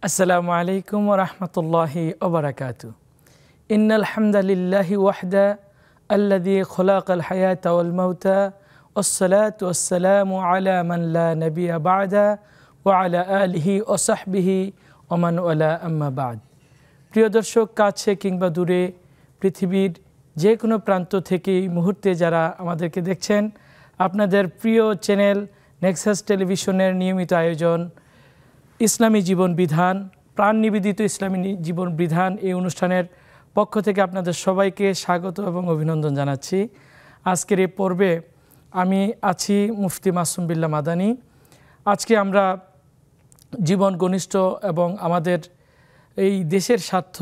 আসসালামু আলাইকুম ওয়া রাহমাতুল্লাহি ওয়া বারাকাতুহু। ইন্নাল হামদালিল্লাহি ওয়াহদা আল্লাযী খালাকাল হায়াতা ওয়াল মাউতা ওয়াসসালাতু ওয়াসসালামু আলা মান লা নাবিয়্যা বা'দা ওয়া আলা আলিহি ওয়া সাহবিহি ওয়া মান ওয়ালা আম্মা বা'দ। প্রিয় দর্শক, কাছে কিংবা দূরে পৃথিবীর যে কোনো প্রান্ত থেকে এই মুহূর্তে যারা আমাদেরকে দেখছেন, আপনাদের প্রিয় চ্যানেল নেক্সাস টেলিভিশনের নিয়মিত আয়োজন ইসলামী জীবন বিধান, প্রাণ নিবেদিত ইসলামী জীবন বিধান, এই অনুষ্ঠানের পক্ষ থেকে আপনাদের সবাইকে স্বাগত এবং অভিনন্দন জানাচ্ছি। আজকের এই পর্বে আমি আছি মুফতি মাসুম বিল্লাহ মাদানী। আজকে আমরা জীবন ঘনিষ্ঠ এবং আমাদের এই দেশের স্বার্থ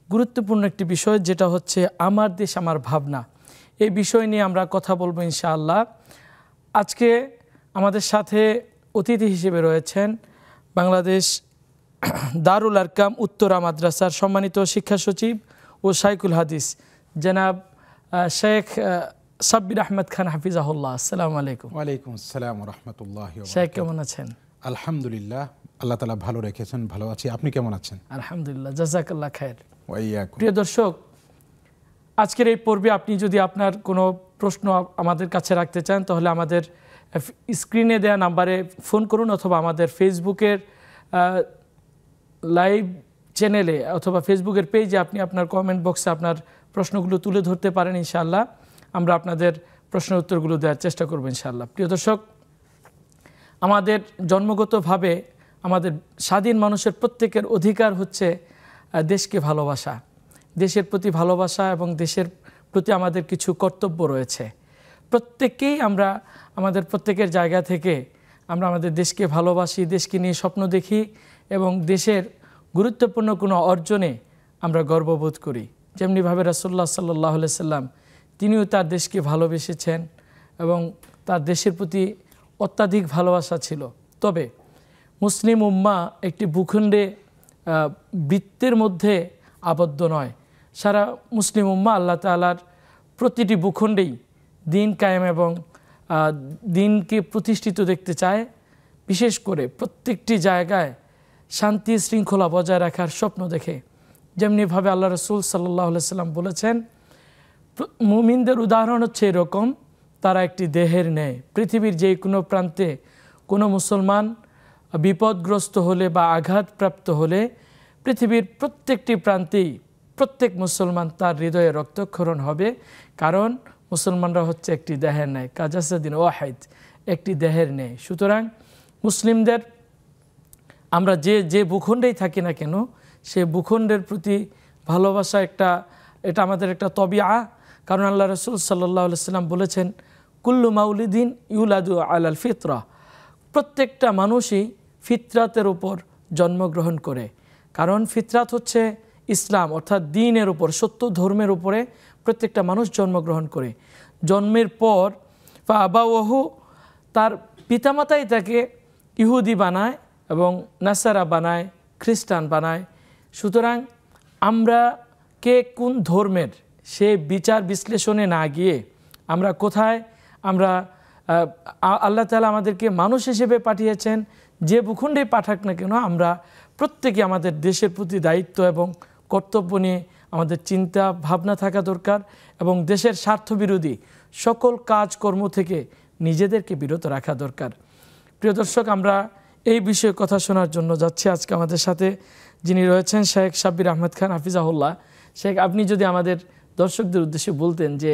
গুরুত্বপূর্ণ একটি বিষয়, যেটা হচ্ছে আমার দেশ আমার ভাবনা। এই বিষয় নিয়ে আমরা কথা বলবো ইনশাআল্লাহ। আজকে আমাদের সাথে অতিথি হিসেবে রয়েছেন বাংলাদেশ দারুল আরকাম উত্তরা মাদ্রাসার সম্মানিত শিক্ষা সচিব ও শাইখুল হাদিস জনাব শেখ সাব্বির আহমেদ খান হাফিজাহুল্লাহ। আসসালামু আলাইকুম। ওয়ালাইকুম আসসালাম ওয়া রাহমাতুল্লাহি ওয়া বারাকাতুহু। শেখ কেমন আছেন? আলহামদুলিল্লাহ, আল্লাহ তাআলা ভালো রেখেছেন, ভালো আছি। আপনি কেমন আছেন? আলহামদুলিল্লাহ, জাযাকাল্লাহ খায়ের। ওয়া ইয়াকুম। প্রিয় দর্শক, আজকের এই পর্বে আপনি যদি আপনার কোনো প্রশ্ন আমাদের কাছে রাখতে চান, তাহলে আমাদের স্ক্রিনে দেওয়া নাম্বারে ফোন করুন, অথবা আমাদের ফেসবুকের লাইভ চ্যানেলে অথবা ফেসবুকের পেজে আপনি আপনার কমেন্ট বক্সে আপনার প্রশ্নগুলো তুলে ধরতে পারেন। ইনশাআল্লাহ আমরা আপনাদের প্রশ্নের উত্তরগুলো দেওয়ার চেষ্টা করব ইনশাআল্লাহ। প্রিয় দর্শক, আমাদের জন্মগতভাবে আমাদের স্বাধীন মানুষের প্রত্যেকের অধিকার হচ্ছে দেশকে ভালোবাসা, দেশের প্রতি ভালোবাসা এবং দেশের প্রতি আমাদের কিছু কর্তব্য রয়েছে। প্রত্যেককেই আমরা আমাদের প্রত্যেকের জায়গা থেকে আমরা আমাদের দেশকে ভালোবাসি, দেশকে নিয়ে স্বপ্ন দেখি এবং দেশের গুরুত্বপূর্ণ কোনো অর্জনে আমরা গর্ববোধ করি। যেমনিভাবে রাসূলুল্লাহ সাল্লাল্লাহু আলাইহি সাল্লাম তিনিও তার দেশকে ভালোবেসেছেন এবং তার দেশের প্রতি অত্যাধিক ভালোবাসা ছিল। তবে মুসলিম উম্মাহ একটি ভূখণ্ডে বৃত্তের মধ্যে আবদ্ধ নয়। সারা মুসলিম উম্মাহ আল্লাহ তাআলার প্রতিটি ভূখণ্ডেই দিন কায়েম এবং দিনকে প্রতিষ্ঠিত দেখতে চায়। বিশেষ করে প্রত্যেকটি জায়গায় শান্তি শৃঙ্খলা বজায় রাখার স্বপ্ন দেখে। যেমনিভাবে আল্লাহ রাসূল সাল্লাল্লাহু আলাইহি সাল্লাম বলেছেন, মুমিনদের উদাহরণ হচ্ছে এরকম, তারা একটি দেহের ন্যায়। পৃথিবীর যে কোনো প্রান্তে কোনো মুসলমান বিপদগ্রস্ত হলে বা আঘাতপ্রাপ্ত হলে পৃথিবীর প্রত্যেকটি প্রান্তেই প্রত্যেক মুসলমান তার হৃদয়ে রক্তক্ষরণ হবে, কারণ মুসলমানরা হচ্ছে একটি দেহের ন্যায়, কাজাসাদিন ওয়াহিদ, একটি দেহের ন্যায়। সুতরাং মুসলিমদের আমরা যে ভূখণ্ডেই থাকি না কেন, সে ভূখণ্ডের প্রতি ভালোবাসা এটা আমাদের একটা তবিআ। কারণ আল্লাহ রাসূল সাল্লাল্লাহু আলাইহি সাল্লাম বলেছেন, কুল্লু মাউলিদিন ইউলাদু আলাল ফিতরা, প্রত্যেকটা মানুষই ফিতরাতের উপর জন্মগ্রহণ করে। কারণ ফিতরাত হচ্ছে ইসলাম, অর্থাৎ দ্বীনের উপর, সত্য ধর্মের উপরে প্রত্যেকটা মানুষ জন্মগ্রহণ করে। জন্মের পর ফাআবাওয়াহু, তার পিতামাতাই তাকে ইহুদি বানায় এবং নাসারা বানায়, খ্রিস্টান বানায়। সুতরাং আমরা কে কোন ধর্মের সে বিচার বিশ্লেষণে না গিয়ে আমরা কোথায় আল্লাহ তাআলা আমাদেরকে মানুষ হিসেবে পাঠিয়েছেন, যে ভূখণ্ডে পাঠাক না কেন, আমরা প্রত্যেকে আমাদের দেশের প্রতি দায়িত্ব এবং কর্তব্য নিয়ে আমাদের চিন্তা ভাবনা থাকা দরকার এবং দেশের স্বার্থবিরোধী সকল কাজকর্ম থেকে নিজেদেরকে বিরত রাখা দরকার। প্রিয় দর্শক, আমরা এই বিষয়ে কথা শোনার জন্য যাচ্ছি। আজকে আমাদের সাথে যিনি রয়েছেন শেখ সাব্বির আহমেদ খান হাফিজাহুল্লাহ। শেখ, আপনি যদি আমাদের দর্শকদের উদ্দেশ্যে বলতেন যে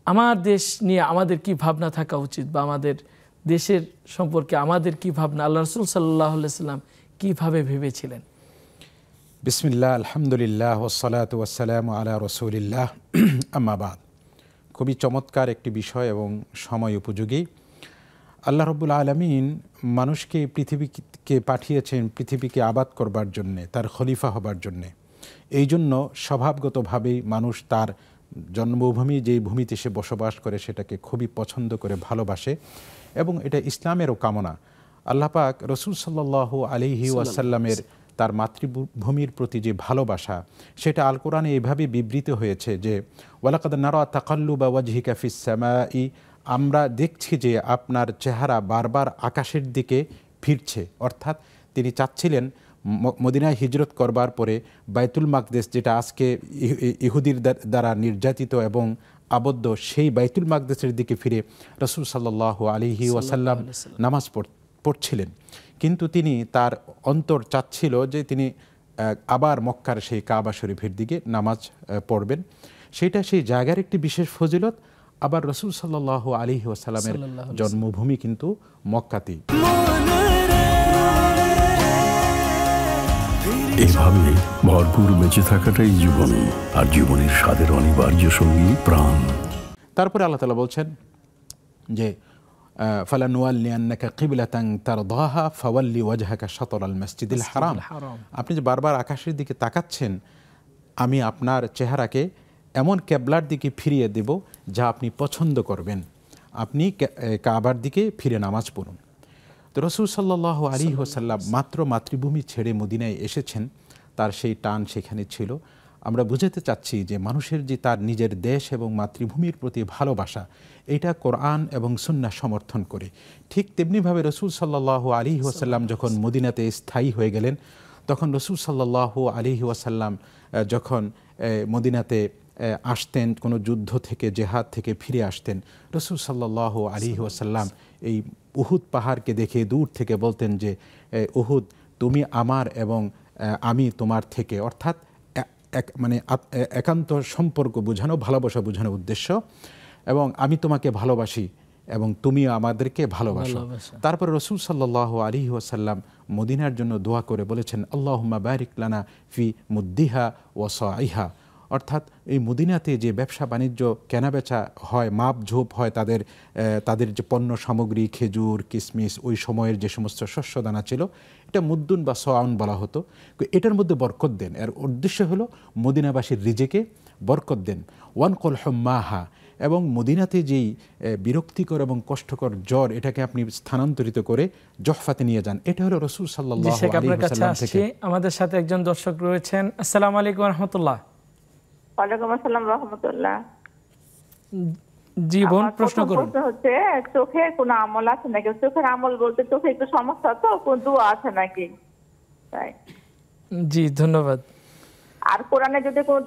আমার দেশ নিয়ে আমাদের কি ভাবনা থাকা উচিত, বা আমাদের দেশের সম্পর্কে আমাদের কি ভাবনা, আল্লাহ রাসূল সাল্লাল্লাহু আলাইহি সাল্লাম কীভাবে ভেবেছিলেন। বিসমিল্লাহ, আলহামদুলিল্লাহ, ওয়াসসালাতু ওয়াসসালামু আলা রাসূলিল্লাহ, আম্মা বাদ। খুবই চমৎকার একটি বিষয় এবং সময় উপযোগী। আল্লাহ রাব্বুল আলামিন মানুষকে পৃথিবীকে পাঠিয়েছেন পৃথিবীকে আবাদ করবার জন্যে, তার খলিফা হবার জন্যে। এই জন্য স্বভাবগতভাবেই মানুষ তার জন্মভূমি, যেই ভূমিতে সে বসবাস করে, সেটাকে খুবই পছন্দ করে, ভালোবাসে এবং এটা ইসলামেরও কামনা। আল্লাহ পাক রাসূল সাল্লাল্লাহু আলাইহি ওয়াসাল্লামের তার মাতৃভূমির প্রতি যে ভালোবাসা, সেটা আল কোরআনে এইভাবে বিবৃত হয়েছে যে ওয়ালাকাদ নারা তাকাল্লুবা ওয়াজহিকা ফিস সামাই, আমরা দেখছি যে আপনার চেহারা বারবার আকাশের দিকে ফিরছে। অর্থাৎ তিনি চাচ্ছিলেন মদিনায় হিজরত করবার পরে বাইতুল মাকদেস, যেটা আজকে ইহুদির দ্বারা নির্যাতিত এবং আবদ্ধ, সেই বাইতুল মাকদেসের দিকে ফিরে রাসূল সাল্লাল্লাহু আলাইহি ওয়াসাল্লাম নামাজ পড়ছিলেন। কিন্তু তিনি তার অন্তর চাচ্ছিল যে তিনি আবার মক্কার সেই কাবা শরীফের দিকে নামাজ পড়বেন। সেটা সেই জায়গার একটি বিশেষ ফজিলত। আবার রাসূল সাল্লাল্লাহু আলাইহি ওয়াসাল্লামের জন্মভূমি কিন্তু মক্কাতেই। এভাবে ভরপুর বেঁচে থাকাটাই জীবন, আর জীবনের স্বাদের অনিবার্য সঙ্গী প্রাণ। তারপরে আল্লাহ তাআলা বলছেন যে ফালানুওয়াল্লিয়ান্নাকা কিবলাতান তারদাহা ফাওয়াল্লি ওয়াজহাকা শাতরাল মাসজিদিল হারাম। আপনি যে বারবার আকাশের দিকে তাকাচ্ছেন, আমি আপনার চেহারাকে এমন কেবলার দিকে ফিরিয়ে দেব যা আপনি পছন্দ করবেন। আপনি কাবার দিকে ফিরে নামাজ পড়ুন। তো রাসূল সাল্লাল্লাহু আলাইহি ওয়াসাল্লাম মাত্র মাতৃভূমি ছেড়ে মদিনায় এসেছেন, তার সেই টান সেখানে ছিল। আমরা বুঝাতে চাচ্ছি যে মানুষের যে তার নিজের দেশ এবং মাতৃভূমির প্রতি ভালোবাসা, এটা কোরআন এবং সুন্নাহ সমর্থন করে। ঠিক তেমনিভাবে রাসূল সাল্লাল্লাহু আলাইহি ওয়াসাল্লাম যখন মদিনাতে স্থায়ী হয়ে গেলেন, তখন রাসূল সাল্লাল্লাহু আলাইহি ওয়াসাল্লাম যখন মদিনাতে আসতেন, কোনো যুদ্ধ থেকে জেহাদ থেকে ফিরে আসতেন, রাসূল সাল্লাল্লাহু আলাইহি ওয়াসাল্লাম এই উহুদ পাহাড়কে দেখে দূর থেকে বলতেন যে উহুদ, তুমি আমার এবং আমি তোমার থেকে, অর্থাৎ মানে একান্ত সম্পর্ক বোঝানো, ভালোবাসা বোঝানো উদ্দেশ্য, এবং আমি তোমাকে ভালোবাসি এবং তুমিও আমাদেরকে ভালোবাসো। তারপরে রাসূল সাল্লাল্লাহু আলাইহি ওয়াসাল্লাম মদিনার জন্য দোয়া করে বলেছেন, আল্লাহুম্মা বারিক লানা ফি মুদ্দিহা ওয়া সাইহা, অর্থাৎ এই মদিনাতে যে ব্যবসা বাণিজ্য কেনাবেচা হয়, মাপ ঝোপ হয়, তাদের যে পণ্য সামগ্রী, খেজুর, কিশমিশ, ওই সময়ের যে সমস্ত শস্যদানা ছিল, এটা মুদ্দুন বা সাউন বলা হতো। এটার মধ্যে বরকত দেন। এর উদ্দেশ্য হলো মদিনাবাসীর রিজেকে বরকত দেন। ওয়ানকুল হুম্মাহা, এবং মদিনাতে যেই বিরক্তিকর এবং কষ্টকর জ্বর, এটাকে আপনি স্থানান্তরিত করে জহফাতে নিয়ে যান। এটা হলো রাসূল সাল্লাল্লাহু আলাইহি ওয়াসাল্লাম থেকে। আমাদের সাথে একজন দর্শক রয়েছেন। আসসালামু আলাইকুম ওয়া রাহমাতুল্লাহ। ওয়ালাইকুম আসসালাম ওয়া রাহমাতুল্লাহ। জি বোন, প্রশ্ন করুন। প্রশ্ন হচ্ছে, চোখের কোনো আমল আছে নাকি? চোখের আমল বলতে চোখে একটু সমস্যা, তো কোন দোয়া আছে নাকি? তাই। জি ধন্যবাদ। আর কোরআনে যদি কোনো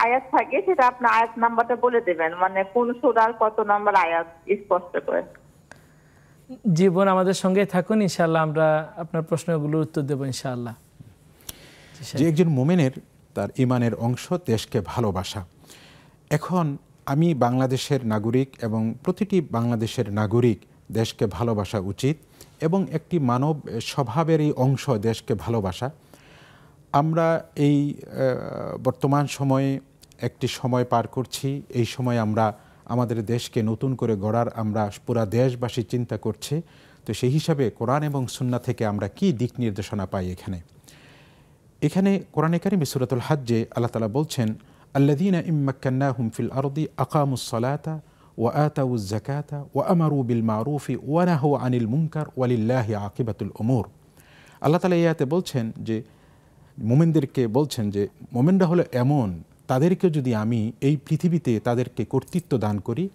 আয়াত থাকে, সেটা আপনার আয়াত নাম্বারটা বলে দেবেন, মানে কোন সূরার কত নাম্বার আয়াত, স্পষ্ট করে। জি বোন, আমাদের সঙ্গে থাকুন, ইনশাআল্লাহ আমরা আপনার প্রশ্নগুলোর উত্তর দেব ইনশাআল্লাহ। যে একজন মুমিনের তার ঈমানের অংশ দেশকে ভালোবাসা। এখন আমি বাংলাদেশের নাগরিক এবং প্রতিটি বাংলাদেশের নাগরিক দেশকে ভালোবাসা উচিত, এবং একটি মানব স্বভাবেরই অংশ দেশকে ভালোবাসা। আমরা এই বর্তমান সময়ে একটি সময় পার করছি। এই সময় আমরা আমাদের দেশকে নতুন করে গড়ার আমরা পুরা দেশবাসী চিন্তা করছে। তো সেই হিসাবে কোরআন এবং সুন্নাহ থেকে আমরা কি দিক নির্দেশনা পাই? এখানে কোরআনে কারিমে সূরাতুল হজ্জে আল্লাহ তাআলা বলছেন, আল্লাযীনা ইম্মাক্কান্নাহুম ফিল আরদি আকামুস সালাতা ওয়া আতাউজ যাকাতা ওয়া আমারু বিল মারুফি ওয়া নাহাউ আনিল মুনকার ওয়ালিল্লাহি আকিবাতুল উমুর। আল্লাহ তাআলা এই আয়াতে বলছেন যে মুমিনদেরকে বলছেন যে মুমিনরা হলো এমন, তাদেরকে যদি আমি এই পৃথিবীতে তাদেরকে কর্তৃত্ব দান করি,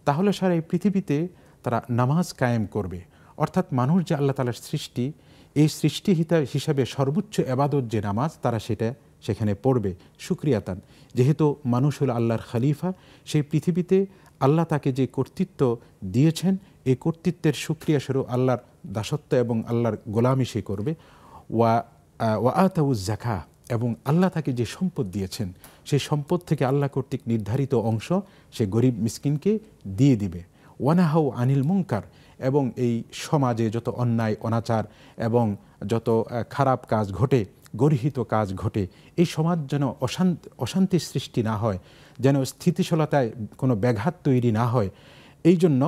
তাহলে সারা এই পৃথিবীতে তারা নামাজ কায়েম করবে। অর্থাৎ মানুষ যে আল্লাহ তাআলার সৃষ্টি, এই সৃষ্টি হিসাবে সর্বোচ্চ ইবাদত যে নামাজ, তারা সেখানে পড়বে শুকরিয়াতান। যেহেতু মানুষ হলো আল্লাহর খলিফা, সেই পৃথিবীতে আল্লাহ তাকে যে কর্তৃত্ব দিয়েছেন, এই কর্তৃত্বের শুকরিয়া স্বরূপ আল্লাহর দাসত্ব এবং আল্লাহর গোলামি সে করবে। ওয়া আতাউজ যাকা, এবং আল্লাহ তাকে যে সম্পদ দিয়েছেন, সেই সম্পদ থেকে আল্লাহ কর্তৃক নির্ধারিত অংশ সে গরিব মিসকিনকে দিয়ে দিবে। ওয়ানাহাউ আনিল মুনকার, এবং এই সমাজে যত অন্যায় অনাচার এবং যত খারাপ কাজ ঘটে, গর্হিত কাজ ঘটে, এই সমাজ যেন অশান্তির সৃষ্টি না হয়, যেন স্থিতিশীলতায় কোনো ব্যাঘাত তৈরি না হয়, এই জন্য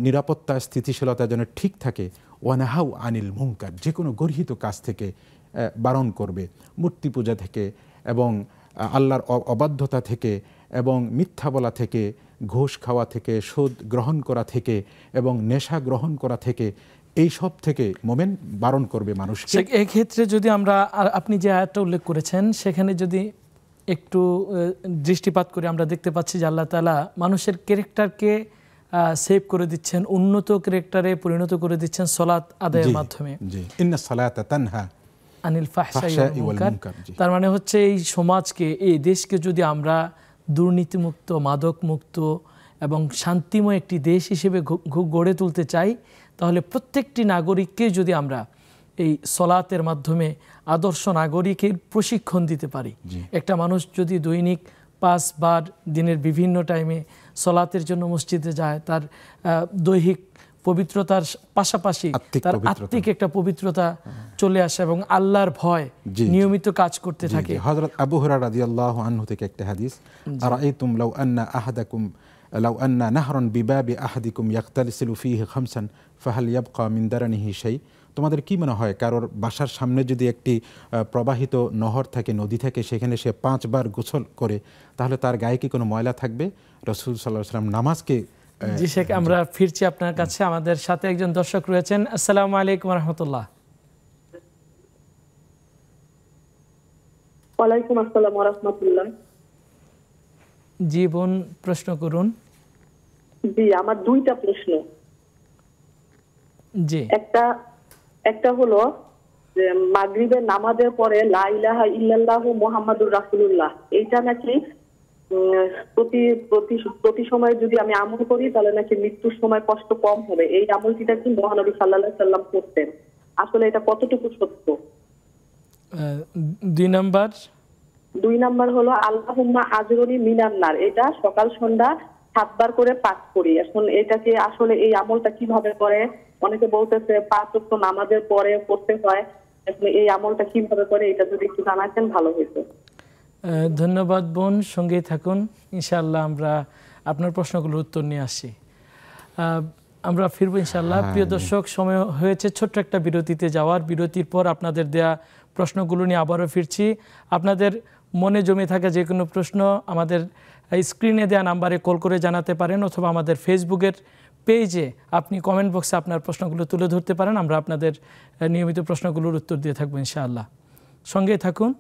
নিরাপত্তা স্থিতিশীলতা যেন ঠিক থাকে। ওয়ানাহাউ আনিল মুনকার, যে কোনো গর্হিত কাজ থেকে বারণ করবে, মূর্তি পূজা থেকে এবং আল্লাহর অবাধ্যতা থেকে এবং মিথ্যা বলা থেকে, ঘুষ খাওয়া থেকে, সুদ গ্রহণ করা থেকে এবং নেশা গ্রহণ করা থেকে, এই সব থেকে মোমেন বারণ করবে মানুষকে। এক্ষেত্রে যদি আমরা, আপনি যে আয়াতটা উল্লেখ করেছেন, সেখানে যদি একটু দৃষ্টিপাত করে আমরা দেখতে পাচ্ছি যে আল্লাহ তাআলা মানুষের ক্যারেক্টারকে সেভ করে দিচ্ছেন, উন্নত ক্যারেক্টারে পরিণত করে দিচ্ছেন সালাত আদায়ের মাধ্যমে। জি, ইন্নাস সালাতা তানহা আনিল ফাহশাই ফাহশাই ওয়াল ওয়াল মুনকার। মুনকার, জি। তার মানে হচ্ছে এই সমাজকে, এই দেশকে যদি আমরা দুর্নীতিমুক্ত, মাদকমুক্ত এবং শান্তিময় একটি দেশ হিসেবে গড়ে তুলতে চাই, তাহলে প্রত্যেকটি নাগরিককে যদি আমরা এই সলাতের মাধ্যমে আদর্শ নাগরিকের প্রশিক্ষণ দিতে পারি। একটা মানুষ যদি দৈনিক 5 বার দিনের বিভিন্ন টাইমে সলাতের জন্য মসজিদে যায়, তার দৈহিক পবিত্রতার পাশাপাশি তার আত্মিক একটা পবিত্রতা চলে আসে এবং আল্লাহর ভয় নিয়মিত কাজ করতে থাকে। হযরত আবু হুরায়রা রাদিয়াল্লাহু আনহু থেকে একটা হাদিস, আরাআইতুম লাউ আন্না আহাদাকুম লাউ আন্না নাহরান বিবাবি আহাদিকুম ইয়াগতাসিলু ফীহি খামসান ফাহাল ইয়াবকা মিন দারানিহি শাই। তোমাদের কি মনে হয়, কারোর বাসার সামনে যদি একটি প্রবাহিত নহর থাকে, নদী থাকে, সেখানে সে 5 বার গোসল করে, তাহলে তার গায়ে কি কোনো ময়লা থাকবে? রাসূল সাল্লাল্লাহু আলাইহি ওয়াসাল্লাম নামাজকে জি শেখ, আমরা ফিরছি আপনার কাছে। আমাদের সাথে একজন দর্শক রয়েছেন। আসসালামু আলাইকুম ওয়া রাহমাতুল্লাহ। ওয়ালাইকুম আসসালাম ওয়া রাহমাতুল্লাহ। জি বোন, প্রশ্ন করুন। জি, আমার 2টা প্রশ্ন। জি, একটা হলো যে মাগরিবের নামাজের পরে লা ইলাহা ইল্লাল্লাহু মুহাম্মাদুর রাসূলুল্লাহ, এইটা নাকি প্রতি সময় যদি আমি আমল করি তাহলে নাকি মৃত্যুর সময় কষ্ট কম হবে। এই আমলটিটা কি মহানবী সাল্লাল্লাহু আলাইহি সাল্লাম করতেন, আসলে এটা কতটুকু সত্য? 2 নাম্বার হলো আল্লাহুম্মা আজরুনি মিনান নার, এটা সকাল সন্ধ্যা 7 বার করে পাঠ করি। এখন এটাকে আসলে এই আমলটা কিভাবে করে? অনেকে বলতেছে 5 ওয়াক্ত নামাজের পরে করতে হয়। এখন এই আমলটা কিভাবে করে, এটা যদি একটু জানাতেন ভালো হতো। ধন্যবাদ বোন, সঙ্গেই থাকুন, ইনশাআল্লাহ আমরা আপনার প্রশ্নগুলোর উত্তর নিয়ে আসি। আমরা ফিরবো ইনশাআল্লাহ। প্রিয় দর্শক, সময় হয়েছে ছোট্ট একটা বিরতিতে যাওয়ার। বিরতির পর আপনাদের দেয়া প্রশ্নগুলো নিয়ে আবারও ফিরছি। আপনাদের মনে জমে থাকা যে কোনো প্রশ্ন আমাদের স্ক্রিনে দেওয়া নাম্বারে কল করে জানাতে পারেন, অথবা আমাদের ফেসবুকের পেজে আপনি কমেন্ট বক্সে আপনার প্রশ্নগুলো তুলে ধরতে পারেন। আমরা আপনাদের নিয়মিত প্রশ্নগুলোর উত্তর দিয়ে থাকবো ইনশাআল্লাহ। সঙ্গে থাকুন।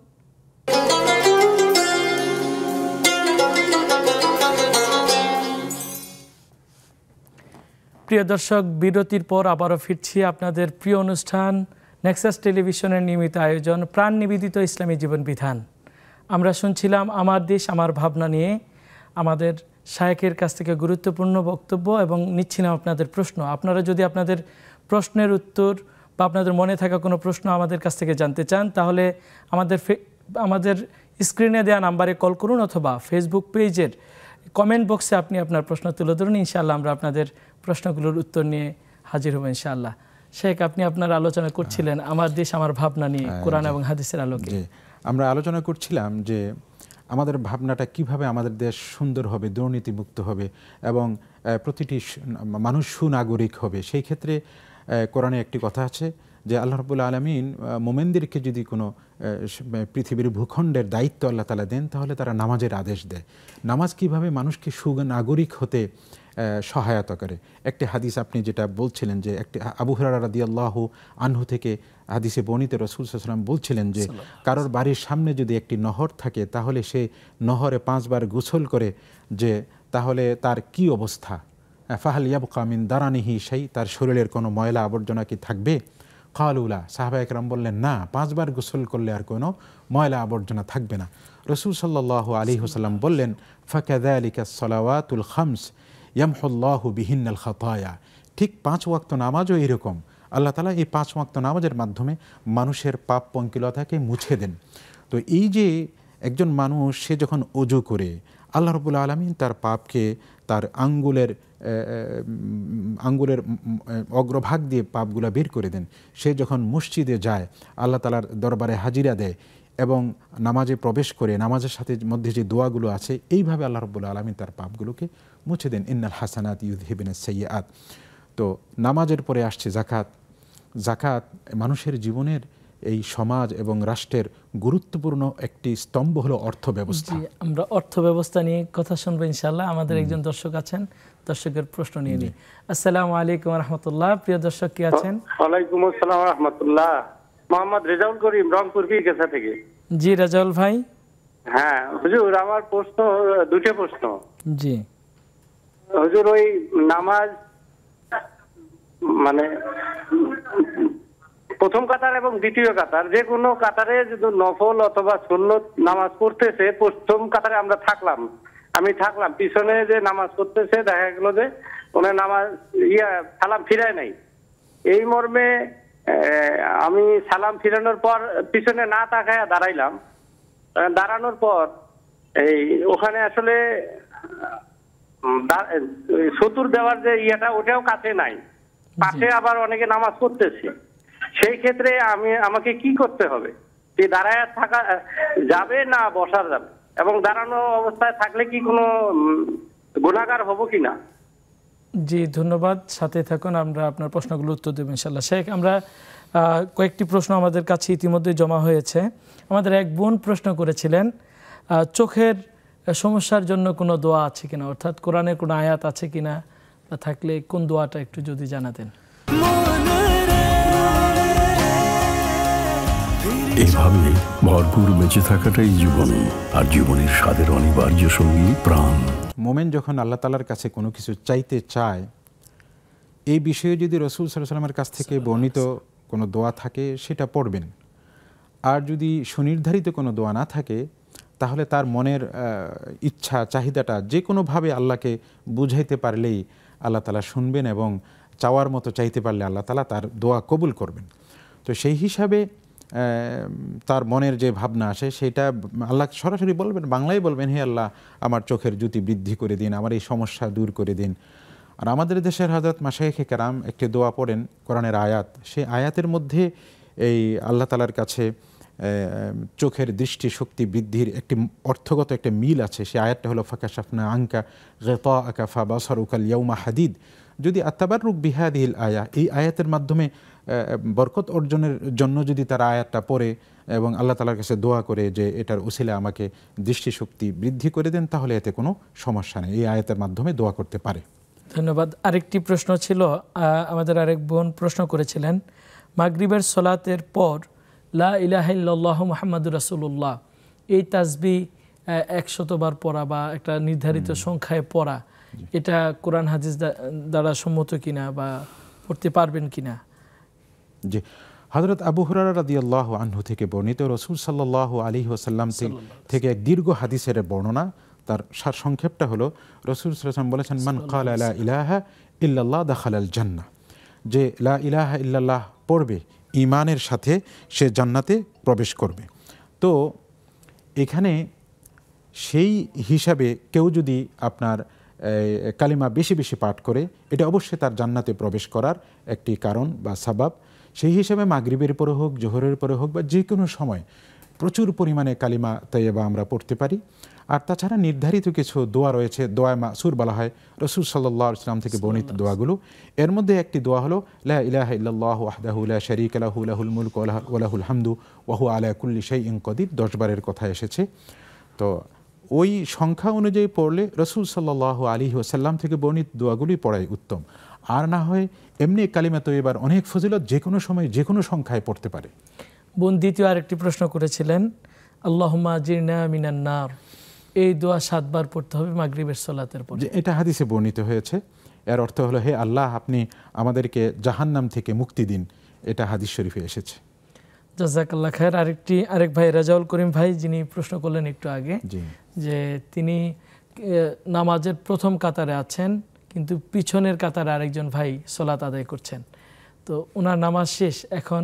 প্রিয় দর্শক, বিরতির পর আবারও ফিরছি আপনাদের প্রিয় অনুষ্ঠান নেক্সাস টেলিভিশনের নিয়মিত আয়োজন প্রাণ নিবেদিত ইসলামী জীবন বিধান। আমরা শুনছিলাম আমার দেশ আমার ভাবনা নিয়ে আমাদের শায়েখের কাছ থেকে গুরুত্বপূর্ণ বক্তব্য এবং নিচ্ছিলাম আপনাদের প্রশ্ন। আপনারা যদি আপনাদের প্রশ্নের উত্তর বা আপনাদের মনে থাকা কোনো প্রশ্ন আমাদের কাছ থেকে জানতে চান, তাহলে আমাদের স্ক্রিনে দেওয়া নাম্বারে কল করুন, অথবা ফেসবুক পেজের কমেন্ট বক্সে আপনি আপনার প্রশ্ন তুলে ধরুন। ইনশাআল্লাহ আমরা আপনাদের প্রশ্নগুলোর উত্তর নিয়ে হাজির হব ইনশাআল্লাহ। শেখ, আপনি আপনার আলোচনা করছিলেন আমার দেশ আমার ভাবনা নিয়ে কোরআন এবং হাদিসের আলোকে। আমরা আলোচনা করছিলাম যে আমাদের ভাবনাটা কিভাবে আমাদের দেশ সুন্দর হবে, দুর্নীতিমুক্ত হবে এবং প্রতিটি মানুষ সুনাগরিক হবে। সেই ক্ষেত্রে কোরআনে একটি কথা আছে যে আল্লাহ রাব্বুল আলামিন মোমেনদেরকে যদি কোনো পৃথিবীর ভূখণ্ডের দায়িত্ব আল্লাহ তাআলা দেন, তাহলে তারা নামাজের আদেশ দেয়। নামাজ কিভাবে মানুষকে সুনাগরিক হতে সহায়তা করে। একটি হাদিস আপনি যেটা বলছিলেন, যে একটি আবু হুরায়রা রাদিয়াল্লাহু আনহু থেকে হাদিসে বর্ণিত, রাসূল সাল্লাল্লাহু আলাইহি ওয়াসাল্লাম বলছিলেন যে কারোর বাড়ির সামনে যদি একটি নহর থাকে, তাহলে সে নহরে 5 বার গোসল করে, যে তাহলে তার কি অবস্থা? ফাহাল ইয়াবকা মিন দারানিহি শাই, তার শরীরের কোনো ময়লা আবর্জনা কি থাকবে? ক্বালু লা, সাহাবায়ে কেরাম বললেন না, 5 বার গোসল করলে আর কোনো ময়লা আবর্জনা থাকবে না। রাসূল সাল্লাল্লাহু আলাইহি ওয়াসাল্লাম বললেন ফাকাযালিকাস সালাওয়াতুল খামস ইয়ামহুল্লাহু বিহিন্নাল খাতায়া, ঠিক 5 ওয়াক্ত নামাজও এরকম। আল্লাহ তাআলা এই 5 ওয়াক্ত নামাজের মাধ্যমে মানুষের পাপ পঙ্কিলতাকে মুছে দেন। তো এই যে একজন মানুষ সে যখন ওযু করে, আল্লাহ রাব্বুল আলামিন তার পাপকে তার আঙ্গুলের অগ্রভাগ দিয়ে পাপগুলা বের করে দেন। সে যখন মসজিদে যায়, আল্লাহ তাআলার দরবারে হাজিরা দেয় এবং নামাজে প্রবেশ করে, নামাজের সাথে মধ্যে যে দোয়াগুলো আছে, এইভাবে আল্লাহ রাব্বুল আলামিন তার পাপগুলোকে মুছে দেন। ইন্নাল হাসানাত ইউযহিবুনাস সাইয়্যাত। তো নামাজের পরে আসছে জাকাত। জাকাত মানুষের জীবনের, এই সমাজ এবং রাষ্ট্রের গুরুত্বপূর্ণ একটি স্তম্ভ হলো অর্থ ব্যবস্থা। আমরা অর্থ ব্যবস্থা নিয়ে কথা শুনবো ইনশাআল্লাহ। আমাদের একজন দর্শক আছেন, দর্শকের প্রশ্ন নিয়ে নিই। আসসালামু আলাইকুম ওয়া রাহমাতুল্লাহ। প্রিয় দর্শক, কি আছেন? ওয়ালাইকুম আসসালাম ওয়া রাহমাতুল্লাহ। মোহাম্মদ রেজাউল করিম, রংপুর পীরগাছা থেকে। জি রেজাউল ভাই। হ্যাঁ হুজুর, আমার প্রশ্ন 2টা প্রশ্ন। জি হুজুর, ওই নামাজ মানে প্রথম কাতার এবং দ্বিতীয় কাতার, যে কোনো কাতারে যদি নফল অথবা সুন্নত নামাজ পড়তেছে, প্রথম কাতারে আমরা থাকলাম, আমি থাকলাম, পিছনে যে নামাজ পড়তেছে দেখা গেল যে ওনার নামাজ সালাম ফিরায় নাই। এই মর্মে আমি সালাম ফিরানোর পর পিছনে না তাকায় দাঁড়াইলাম। দাঁড়ানোর পর এই ওখানে আসলে সতুর দেওয়ার যে ওটাও কাছে নাই, পাশে আবার অনেকে নামাজ পড়তেছে। সেই ক্ষেত্রে আমাকে কি করতে হবে? যে দাঁড়ায় থাকা যাবে না বসা যাবে, এবং দাঁড়ানো অবস্থায় থাকলে কি কোনো গুনাহগার হব কিনা? জি, ধন্যবাদ, সাথে থাকুন, আমরা আপনার প্রশ্নগুলো উত্তর দেব ইনশাআল্লাহ। শেখ, আমরা কয়েকটি প্রশ্ন আমাদের কাছে ইতিমধ্যে জমা হয়েছে। আমাদের এক বোন প্রশ্ন করেছিলেন চোখের সমস্যার জন্য কোনো দোয়া আছে কিনা, অর্থাৎ কোরআনের কোনো আয়াত আছে কিনা, বা থাকলে কোন দোয়াটা একটু যদি জানাতেন। এইভাবে ভরপুর বেঁচে থাকাটাই জীবন, আর জীবনের স্বাদের অনিবার্য সঙ্গী প্রাণ। মোমেন যখন আল্লাহ তাআলার কাছে কোনো কিছু চাইতে চায়, এই বিষয়ে যদি রাসূল সাল্লাল্লাহু আলাইহি ওয়াসাল্লামের কাছ থেকে বর্ণিত কোনো দোয়া থাকে সেটা পড়বেন। আর যদি সুনির্ধারিত কোনো দোয়া না থাকে, তাহলে তার মনের ইচ্ছা চাহিদাটা যে কোনোভাবে আল্লাহকে বুঝাইতে পারলেই আল্লাহ তাআলা শুনবেন, এবং চাওয়ার মতো চাইতে পারলে আল্লাহ তাআলা তার দোয়া কবুল করবেন। তো সেই হিসাবে তার মনের যে ভাবনা আসে সেটা আল্লাহ সরাসরি বলবেন, বাংলায় বলবেন, হে আল্লাহ আমার চোখের জ্যোতি বৃদ্ধি করে দিন, আমার এই সমস্যা দূর করে দিন। আর আমাদের দেশের হযরত মাশায়েখে কেরাম একটি দোয়া পড়েন, কোরআনের আয়াত, সেই আয়াতের মধ্যে এই আল্লাহ তাআলার কাছে চোখের দৃষ্টি শক্তি বৃদ্ধির একটি অর্থগত একটা মিল আছে। সেই আয়াতটা হলো ফাকাশাফনা আনকা গিতাআকা ফাবাসারুকা আল-ইয়াওমা হাদিদ। যদি আত্তাবাররুক বিহাদিহিল আয়া, এই আয়াতের মাধ্যমে বরকত অর্জনের জন্য যদি তারা আয়াতটা পড়ে এবং আল্লাহ তাআলার কাছে দোয়া করে যে এটার উসিলা আমাকে দৃষ্টিশক্তি বৃদ্ধি করে দেন, তাহলে এতে কোনো সমস্যা নেই, এই আয়াতের মাধ্যমে দোয়া করতে পারে। ধন্যবাদ। আরেকটি প্রশ্ন ছিল, আমাদের আরেক বোন প্রশ্ন করেছিলেন মাগরিবের সলাতের পর লা ইলাহা ইল্লাল্লাহু মুহাম্মাদুর রাসূলুল্লাহ এই তাসবিহ 100 বার পড়া বা একটা নির্ধারিত সংখ্যায় পড়া, এটা কোরআন হাদিস দ্বারা সম্মত কিনা বা পড়তে পারবেন কিনা? জি, হযরত আবু হুরায়রা রাদিয়াল্লাহু আনহু থেকে বর্ণিত, রাসূল সাল্লাল্লাহু আলাইহি ওয়াসাল্লাম থেকে এক দীর্ঘ হাদিসের বর্ণনা, তার সার সংক্ষেপটা হলো রাসূল সাল্লাল্লাহু আলাইহি ওয়াসাল্লাম বলেছেন, মান ক্বালা লা ইলাহা ইল্লাল্লাহ দাখালাল জান্নাহ, যে লা ইলাহা ইল্লাল্লাহ পড়বে ঈমানের সাথে সে জান্নাতে প্রবেশ করবে। তো এখানে সেই হিসাবে কেউ যদি আপনার কালিমা বেশি বেশি পাঠ করে, এটা অবশ্যই তার জান্নাতে প্রবেশ করার একটি কারণ বা সাবাব। সেই হিসাবে মাগরিবের পরে হোক, জোহরের পরে হোক, বা যে কোনো সময় প্রচুর পরিমাণে কালিমা তাইয়্যিবা আমরা পড়তে পারি। আর তাছাড়া নির্ধারিত কিছু দোয়া রয়েছে, দোয়া মাসুর বলা হয় রাসূল সাল্লাল্লাহু আলাইহি ওয়াসাল্লাম থেকে বর্ণিত দোয়াগুলো। এর মধ্যে একটি দোয়া হলো লা ইলাহা ইল্লাল্লাহু ওয়াহদাহু লা শারীকা লাহু লাহুল মুলকু ওয়া লাহুল হামদু ওয়া হুয়া আলা কুল্লি শাইইন কাদির, 10 বারের কথা এসেছে। তো ওই সংখ্যা অনুযায়ী পড়লে রাসূল সাল্লাল্লাহু আলাইহি ওয়াসাল্লাম থেকে বর্ণিত দোয়াগুলি পড়াই উত্তম। আর না হয় এমনি কালিমা তাইয়্যিবার অনেক ফজিলত, যে কোনো সময় যে কোনো সংখ্যায় পড়তে পারে। বোন দ্বিতীয় আরেকটি প্রশ্ন করেছিলেন আল্লাহুম্মা আজিরনা মিনান নার, এই দোয়া 7 বার পড়তে হবে মাগরিবের সালাতের পর। এটা হাদিসে বর্ণিত হয়েছে। এর অর্থ হলো, হে আল্লাহ আপনি আমাদেরকে জাহান্নাম থেকে মুক্তি দিন, এটা হাদিস শরীফে এসেছে। জাযাকাল্লাহ খায়ের। আরেক ভাই রাজাউল করিম ভাই, যিনি প্রশ্ন করলেন একটু আগে, যে তিনি নামাজের প্রথম কাতারে আছেন, কিন্তু পিছনের কাতারে আরেকজন ভাই সালাত আদায় করছেন। তো ওনার নামাজ শেষ, এখন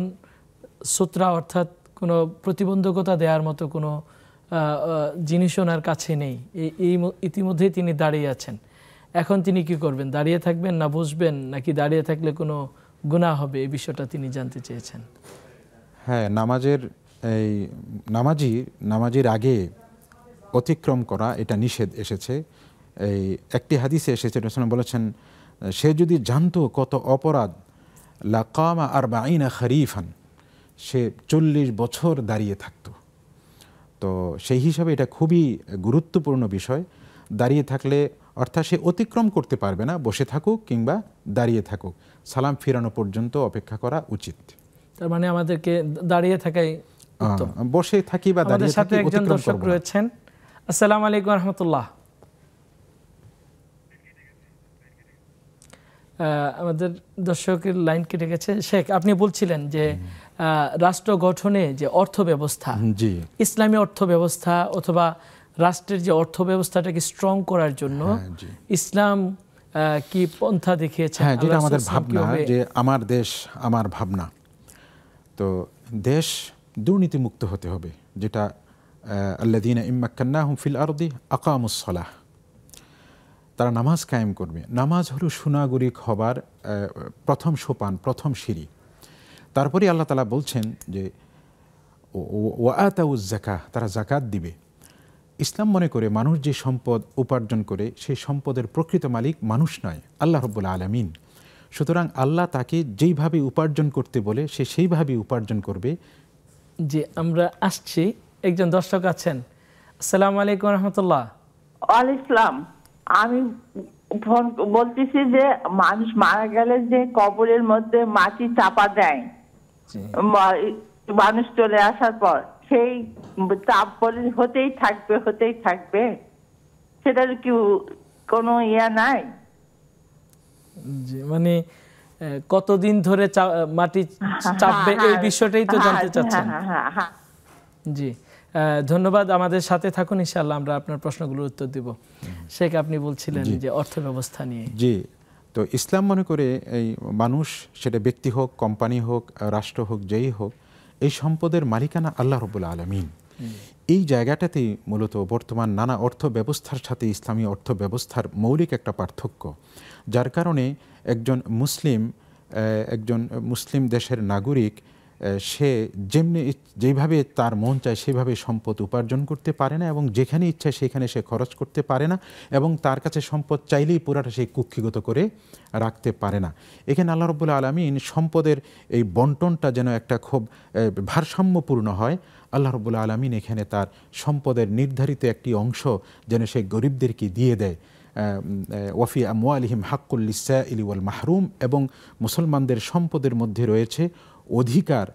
সুতরা অর্থাৎ কোনো প্রতিবন্ধকতা দেওয়ার মতো কোনো জিনিস ওনার কাছে নেই, এই ইতিমধ্যেই তিনি দাঁড়িয়ে আছেন। এখন তিনি কি করবেন? দাঁড়িয়ে থাকবেন না বসবেন, নাকি দাঁড়িয়ে থাকলে কোনো গুনাহ হবে, এই বিষয়টা তিনি জানতে চেয়েছেন। হ্যাঁ, নামাজের আগে অতিক্রম করা এটা নিষেধ এসেছে। এই একটি হাদিসে এসেছে, রাসূল বলেছেন, সে যদি জানতো কত অপরাধ, লাকামা আরবাঈনা খরিফান, সে 40 বছর দাঁড়িয়ে থাকতো। তো সেই হিসাবে এটা খুবই গুরুত্বপূর্ণ বিষয়। দাঁড়িয়ে থাকলে অর্থাৎ সে অতিক্রম করতে পারবে না, বসে থাকুক কিংবা দাঁড়িয়ে থাকুক, সালাম ফিরানো পর্যন্ত অপেক্ষা করা উচিত। তার মানে আমাদেরকে দাঁড়িয়ে থাকাই উত্তম। বসে থাকি বা দাঁড়িয়ে থাকি একজন দর্শক রয়েছেন। আসসালামু আলাইকুম রাহমাতুল্লাহ। আমাদের দর্শকের লাইন কেটে গেছে। শেখ, আপনি বলছিলেন যে রাষ্ট্র গঠনে যে অর্থ ব্যবস্থা, জি, ইসলামী অর্থ ব্যবস্থা অথবা রাষ্ট্রের যে অর্থ ব্যবস্থাটাকে স্ট্রং করার জন্য ইসলাম কি পন্থা দেখিয়েছে? হ্যাঁ, যেটা আমাদের ভাবনা, যে আমার দেশ আমার ভাবনা। তো দেশ দুর্নীতিমুক্ত হতে হবে, যেটা আল্লাযীনা ইম্মাক্কান্নাহুম ফিল আরদি আকামুস সালাহ, তারা নামাজ কায়েম করবে। নামাজ হলো সুনাগরিক হবার প্রথম সোপান, প্রথম সিঁড়ি। তারপরে আল্লাহ তাআলা বলছেন যে ওয়াআতাউজ যাকাহ, তারা যাকাত দিবে। ইসলাম মনে করে মানুষ যে সম্পদ উপার্জন করে সেই সম্পদের প্রকৃত মালিক মানুষ নয়, আল্লাহ রাব্বুল আলামিন। সুতরাং আল্লাহ তাকে যেইভাবে উপার্জন করতে বলে সে সেইভাবেই উপার্জন করবে। যে আমরা আসছি, একজন দর্শক আছেন। আসসালামু আলাইকুম রহমতুল্লাহ। ওয়ালাইকুম আসসালাম। আমি ফোন বলতেছি যে মানুষ মারা গেলে যে কবরের মধ্যে মাটি চাপা দেয় মানুষ চলে আসার পর, সেই চাপ বলে হতেই থাকবে, সেটার কি কোনো ইয়া নাই? মানে কতদিন ধরে মাটি চাপবে এই বিষয়টাই তো জানতে চাচ্ছেন? জি, ধন্যবাদ। আমাদের সাথে থাকুন, ইনশাআল্লাহ আমরা আপনার প্রশ্নগুলোর উত্তর দেব। শেখ, আপনি বলছিলেন যে অর্থ ব্যবস্থা নিয়ে। জি, তো ইসলাম মনে করে এই মানুষ, সেটা ব্যক্তি হোক, কোম্পানি হোক, রাষ্ট্র হোক, যেই হোক, এই সম্পদের মালিকানা আল্লাহ রাব্বুল আলামিন। এই জায়গাটাতেই মূলত বর্তমান নানা অর্থ ব্যবস্থার সাথে ইসলামী অর্থ ব্যবস্থার মৌলিক একটা পার্থক্য, যার কারণে একজন মুসলিম দেশের নাগরিক সে যেভাবে তার মন চায় সেভাবে সম্পদ উপার্জন করতে পারে না, এবং যেখানে ইচ্ছা সেখানে সে খরচ করতে পারে না, এবং তার কাছে সম্পদ চাইলেই পুরাটা সে কুক্ষিগত করে রাখতে পারে না। এখানে আল্লাহ রাব্বুল আলামিন সম্পদের এই বন্টনটা যেন একটা খুব ভারসাম্যপূর্ণ হয়। আল্লাহ রাব্বুল আলামিন এখানে তার সম্পদের নির্ধারিত একটি অংশ যেন সে গরিবদেরকে দিয়ে দেয়। ওয়াফি আমওয়ালিহিম হাক্কুল লিসাইলি ওয়াল মাহরুম, এবং মুসলমানদের সম্পদের মধ্যে রয়েছে অধিকার